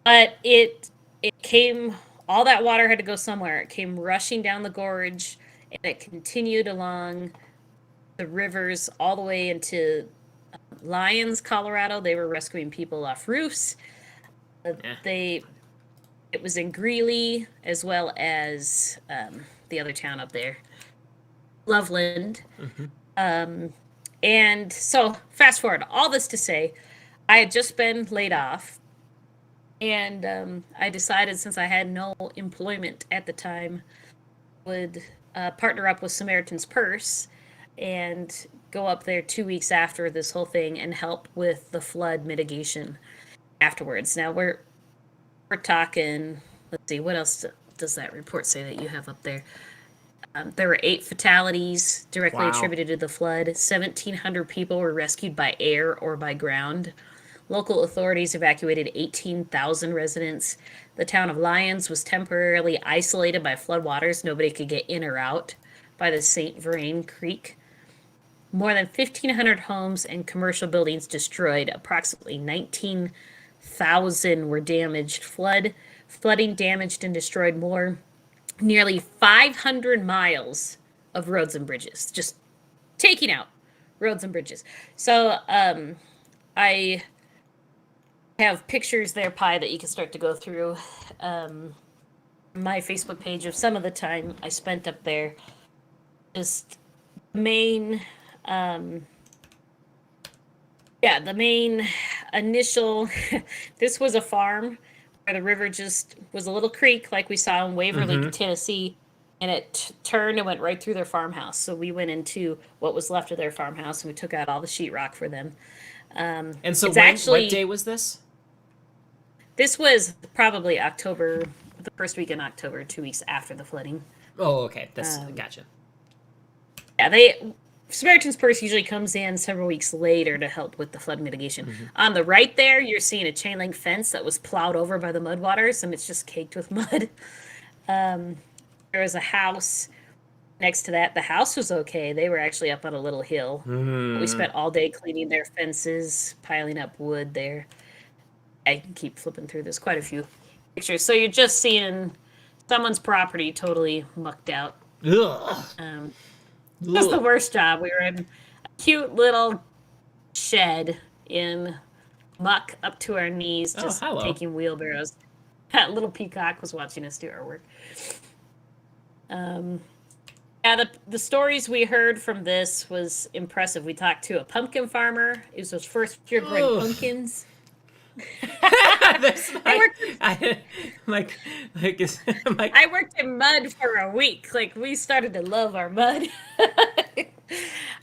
But it came, all that water had to go somewhere. It came rushing down the gorge, and it continued along the rivers all the way into Lyons, Colorado. They were rescuing people off roofs. It was in Greeley, as well as the other town up there, Loveland. And so, fast forward, all this to say, I had just been laid off, and I decided, since I had no employment at the time, would partner up with Samaritan's Purse and go up there 2 weeks after this whole thing and help with the flood mitigation afterwards. Now we're talking, let's see, what else does that report say that you have up there? There were 8 fatalities directly attributed to the flood. 1,700 people were rescued by air or by ground. Local authorities evacuated 18,000 residents. The town of Lyons was temporarily isolated by floodwaters. Nobody could get in or out by the St. Vrain Creek. More than 1,500 homes and commercial buildings destroyed. Approximately 19,000 were damaged. Flooding damaged and destroyed nearly 500 miles of roads and bridges. Just taking out roads and bridges. So I have pictures there, Pi, that you can start to go through my Facebook page of some of the time I spent up there. Just the main initial, this was a farm where the river just was a little creek like we saw in Waverly, Tennessee, and it turned and went right through their farmhouse. So we went into what was left of their farmhouse and we took out all the sheetrock for them. And so what day was this? This was probably October, the first week in October, 2 weeks after the flooding. Oh, okay. That's gotcha. Yeah, Samaritan's Purse usually comes in several weeks later to help with the flood mitigation. On the right there, you're seeing a chain link fence that was plowed over by the mudwaters, and it's just caked with mud. There was a house next to that. The house was okay. They were actually up on a little hill. We spent all day cleaning their fences, piling up wood there. I can keep flipping through. There's quite a few pictures. So you're just seeing someone's property totally mucked out. Ugh. It was the worst job. We were in a cute little shed in muck up to our knees, just taking wheelbarrows. That little peacock was watching us do our work. The stories we heard from this was impressive. We talked to a pumpkin farmer. It was his first year growing pumpkins. I worked in mud for a week. Like, we started to love our mud.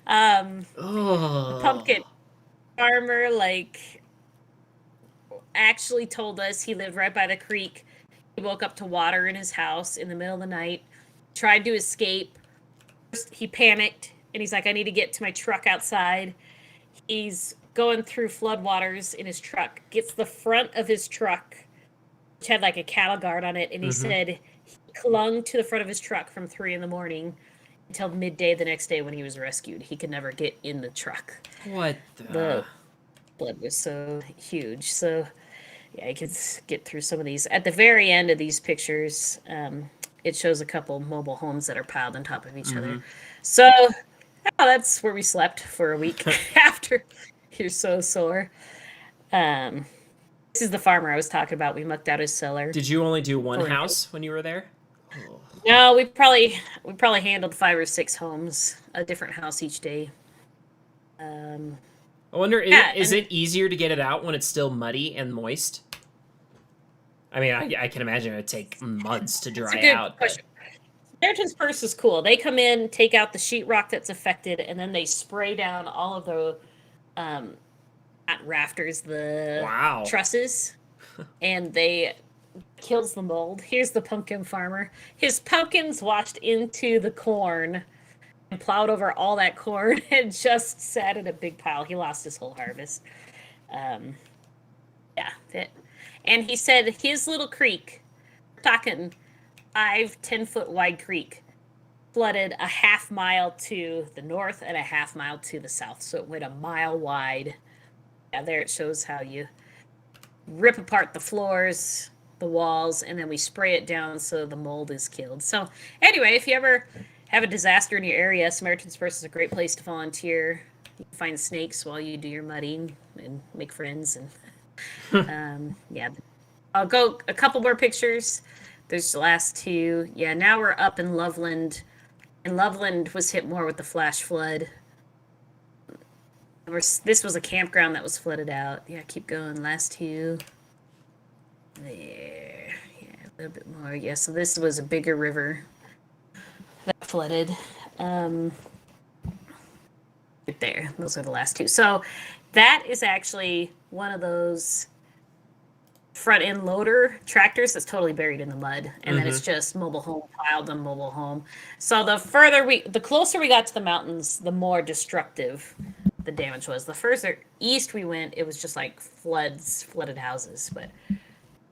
Pumpkin farmer, actually told us he lived right by the creek. He woke up to water in his house in the middle of the night, tried to escape. First, he panicked, and he's like, I need to get to my truck outside. He's going through floodwaters in his truck, gets the front of his truck, which had like a cattle guard on it, and he said he clung to the front of his truck from 3 a.m. until midday the next day when he was rescued. He could never get in the truck. What the blood was so huge. So yeah, I could get through some of these. At the very end of these pictures, it shows a couple mobile homes that are piled on top of each other. So that's where we slept for a week after you're so sore. This is the farmer I was talking about. We mucked out his cellar. Did you only do one house when you were there? Oh. No, we probably handled 5 or 6 homes, a different house each day. I wonder, is it easier to get it out when it's still muddy and moist? I mean, I can imagine it would take months to dry out. Samaritan's Purse is cool. They come in, take out the sheetrock that's affected, and then they spray down all of the not rafters, the trusses, and they kills the mold. Here's the pumpkin farmer. His pumpkins washed into the corn and plowed over all that corn and just sat in a big pile. He lost his whole harvest. And he said his little creek, talking 5-10-foot wide creek, flooded a half mile to the north and a half mile to the south. So it went a mile wide. Yeah, there it shows how you rip apart the floors, the walls, and then we spray it down so the mold is killed. So anyway, if you ever have a disaster in your area, Samaritan's Purse is a great place to volunteer. You can find snakes while you do your mudding and make friends. And I'll go a couple more pictures. There's the last 2. Yeah, now we're up in Loveland, and Loveland was hit more with the flash flood. This was a campground that was flooded out. Yeah, keep going. Last 2. There. Yeah, a little bit more. Yeah, so this was a bigger river that flooded. Right there. Those are the last 2. So that is actually one of those front end loader tractors that's totally buried in the mud, and then it's just mobile home piled on mobile home. So the closer we got to the mountains, the more destructive the damage was. The further east we went, it was just like flooded houses, but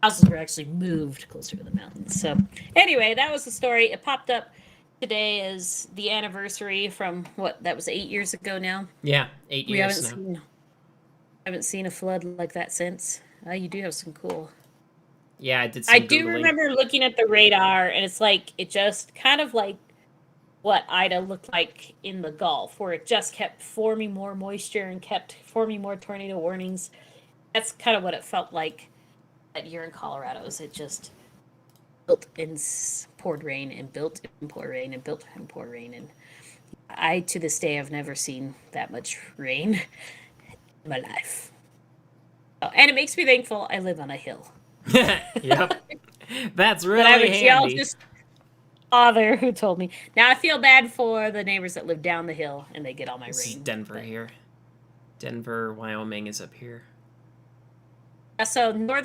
houses were actually moved closer to the mountains. So anyway, that was the story. It popped up today as the anniversary from that was 8 years ago now. Yeah, 8 years now. Haven't seen a flood like that since. You do have some cool. Yeah, I did. I do remember looking at the radar, and it's like it just kind of like what Ida looked like in the Gulf, where it just kept forming more moisture and kept forming more tornado warnings. That's kind of what it felt like that year in Colorado. Is it just built and poured rain and built and poured rain and built and poured rain, and I to this day have never seen that much rain in my life. Oh, and it makes me thankful I live on a hill. Yep, that's really handy. Just father who told me. Now I feel bad for the neighbors that live down the hill and they get all my rain. This is Denver here. Denver, Wyoming is up here. So north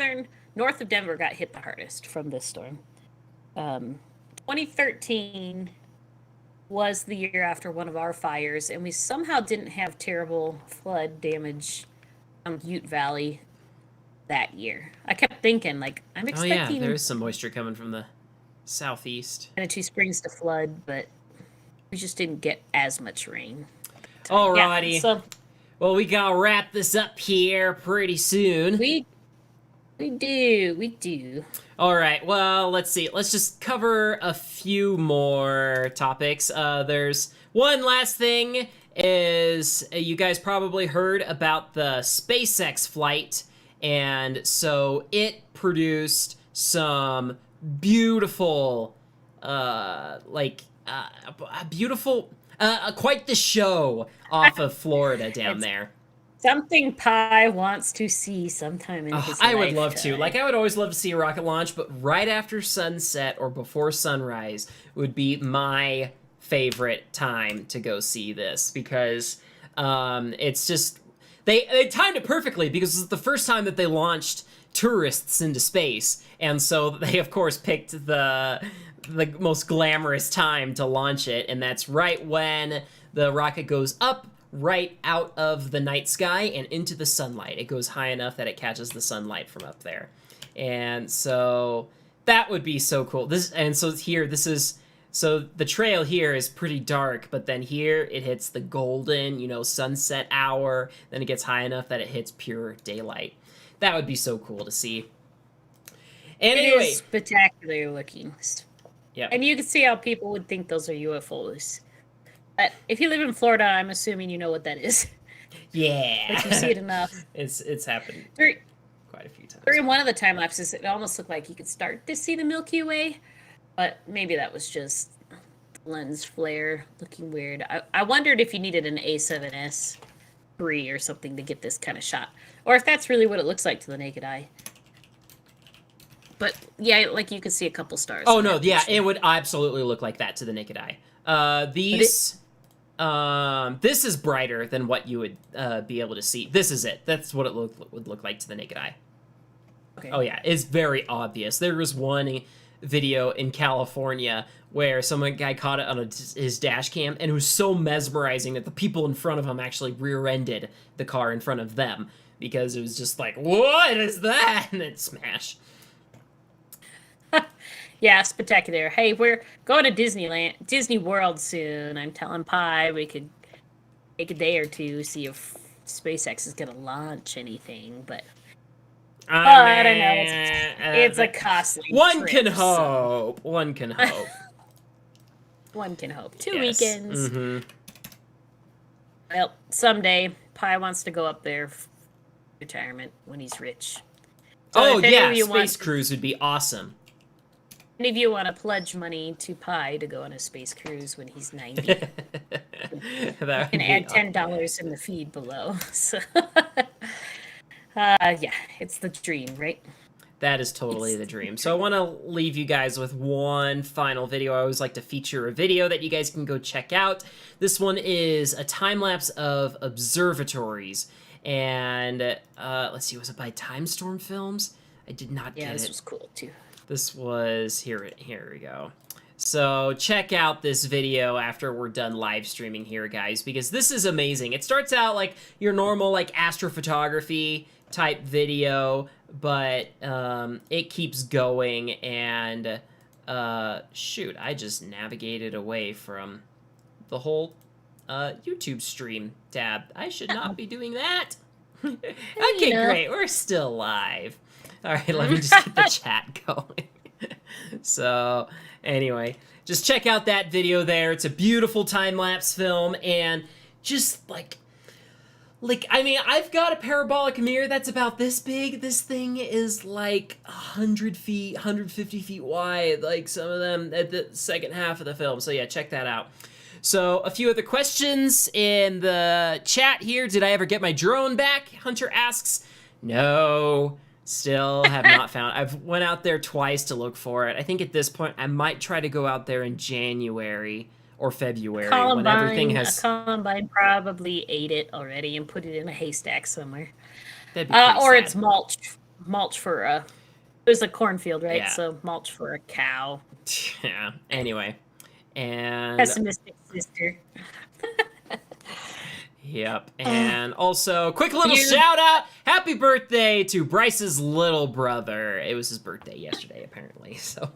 of Denver got hit the hardest from this storm. 2013 was the year after one of our fires, and we somehow didn't have terrible flood damage on Ute Valley that year. I kept thinking, like, I'm expecting... there is some moisture coming from the southeast. Manitou Springs to flood, but we just didn't get as much rain. Alrighty. Yeah, so, well, we gotta wrap this up here pretty soon. We do. All right, well, let's see. Let's just cover a few more topics. There's one last thing is you guys probably heard about the Spacex Flight, and so it produced some beautiful, quite the show off of Florida down there. Something Pi wants to see sometime in his I would love to. Like, I would always love to see a rocket launch, but right after sunset or before sunrise would be my favorite time to go see this, because it's just... They timed it perfectly, because it's the first time that they launched tourists into space, and so they, of course, picked the most glamorous time to launch it, and that's right when the rocket goes up, right out of the night sky and into the sunlight. It goes high enough that it catches the sunlight from up there. And so that would be so cool. So the trail here is pretty dark, but then here it hits the golden, sunset hour. Then it gets high enough that it hits pure daylight. That would be so cool to see. And It anyway, is spectacular looking. yeah, And you can see how people would think those are UFOs. But if you live in Florida, I'm assuming you know what that is. yeah, Like you see it enough. It's happened quite a few times. During one of the time lapses, it almost looked like you could start to see the Milky Way, but maybe that was just lens flare looking weird. I wondered if you needed an A7S III or something to get this kind of shot, or if that's really what it looks like to the naked eye. But yeah, like you could see a couple stars. Oh no, yeah, it would absolutely look like that to the naked eye. This is brighter than what you would be able to see. This is it. That's what it would look like to the naked eye. Okay. Oh yeah, it's very obvious. There was one video in California where some guy caught it on his dash cam, and it was so mesmerizing that the people in front of him actually rear-ended the car in front of them, because it was just like, what is that? And then smash. Yeah, spectacular. Hey, we're going to Disney World soon. I'm telling Pi we could take a day or two, see if SpaceX is going to launch anything, but I don't know. It's a costly One trip, can hope. So. One can hope. One can hope. 2 Yes. weekends. Mm-hmm. Well, someday Pi wants to go up there for retirement when he's rich. So if any of you Space cruise would be awesome. Any of you want to pledge money to Pi to go on a space cruise when he's 90? You can add $10 in the feed below. So, yeah, it's the dream, right? That is totally the dream. So I want to leave you guys with one final video. I always like to feature a video that you guys can go check out. This one is a time-lapse of observatories. And let's see, was it by Time Storm Films? I did not get it. Yeah, this was cool, too. This was, here we go. So check out this video after we're done live streaming here, guys, because this is amazing. It starts out like your normal like astrophotography type video, but it keeps going, and shoot, I just navigated away from the whole YouTube stream tab. I should not be doing that. Okay, great, we're still live. All right, let me just get the chat going. So, anyway, just check out that video there. It's a beautiful time-lapse film, and just like, I mean, I've got a parabolic mirror that's about this big. This thing is like 100 feet, 150 feet wide, like some of them at the second half of the film. So yeah, check that out. So a few other questions in the chat here. Did I ever get my drone back? Hunter asks. No. Still have not found. I've went out there twice to look for it. I think at this point I might try to go out there in January or February when everything has. Columbine probably ate it already and put it in a haystack somewhere. That'd be pretty or sad. it's mulch for there's a cornfield, right? Yeah. So mulch for a cow. Yeah. Anyway, and Pessimistic sister. Yep. And also, quick little shout out. Happy birthday to Bryce's little brother. It was his birthday yesterday, apparently. So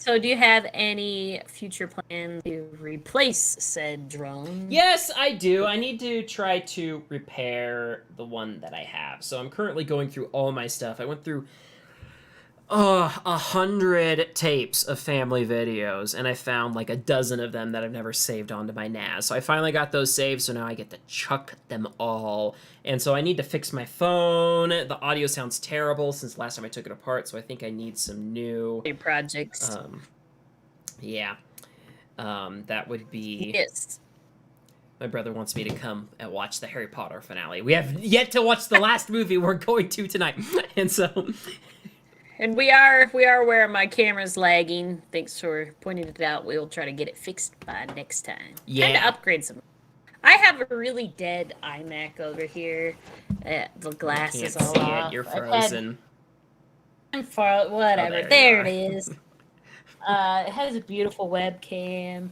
do you have any future plans to replace said drone? Yes, I do. I need to try to repair the one that I have. So I'm currently going through all my stuff. I went through 100 tapes of family videos, and I found like a dozen of them that I've never saved onto my NAS. So I finally got those saved, so now I get to chuck them all. And so I need to fix my phone. The audio sounds terrible since last time I took it apart, so I think I need some new projects. Yeah. That would be... Yes. My brother wants me to come and watch the Harry Potter finale. We have yet to watch the last movie we're going to tonight. And so... And we are aware my camera's lagging. Thanks for pointing it out. We'll try to get it fixed by next time. Yeah. And to upgrade some. I have a really dead iMac over here. The glass is all off. You're frozen. I'm far. Whatever. Oh, there it is. It has a beautiful webcam.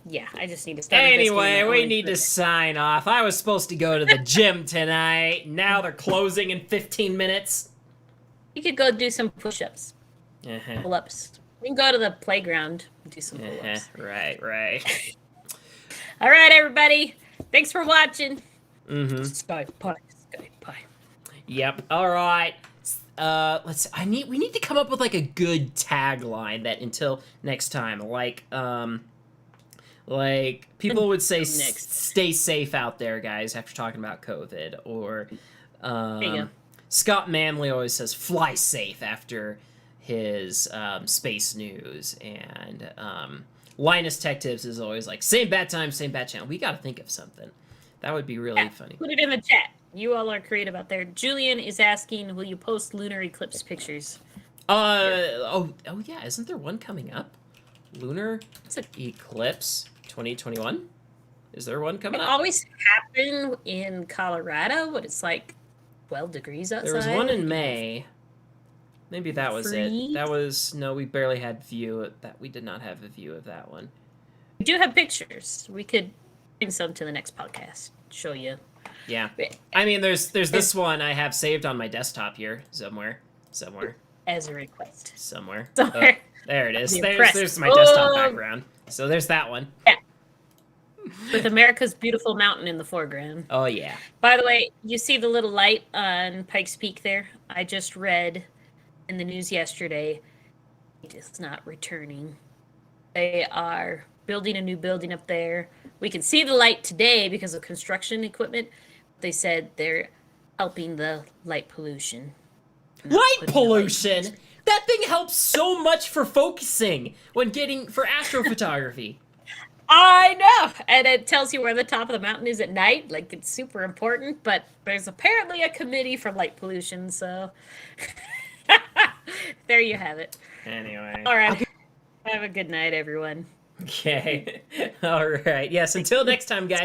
Yeah, I just need to start. Anyway, we need to sign off. I was supposed to go to the gym tonight. Now they're closing in 15 minutes. You could go do some push-ups, pull-ups. We can go to the playground and do some pull-ups. Right. All right, everybody. Thanks for watching. SkyPi. Yep. All right. We need to come up with like a good tagline that until next time, like people would say, stay safe out there, guys, after talking about COVID, or Scott Manley always says fly safe after his space news, and Linus Tech Tips is always like same bad time, same bad channel. We got to think of something that would be really funny. Put it in the chat. You all are creative out there. Julian is asking, will you post lunar eclipse pictures? Oh yeah, isn't there one coming up? Lunar Eclipse 2021? Is there one coming up? It always happen in Colorado, but it's like 12 degrees outside. There was one in May. Maybe that was it. That was, no, we barely had view. We did not have a view of that one. We do have pictures. We could bring some to the next podcast. Show you. Yeah. I mean, there's this one I have saved on my desktop here somewhere. As a request. Somewhere. Oh, there it is. There's my desktop background. So there's that one. Yeah. With America's beautiful mountain in the foreground. Oh, yeah. By the way, you see the little light on Pikes Peak there? I just read in the news yesterday, it is not returning. They are building a new building up there. We can see the light today because of construction equipment. They said they're helping the light pollution. Light pollution? That thing helps so much for focusing for astrophotography. I know! And it tells you where the top of the mountain is at night. Like, it's super important, but there's apparently a committee for light pollution, so... There you have it. Anyway. All right. Have a good night, everyone. Okay. All right. Yes, until next time, guys.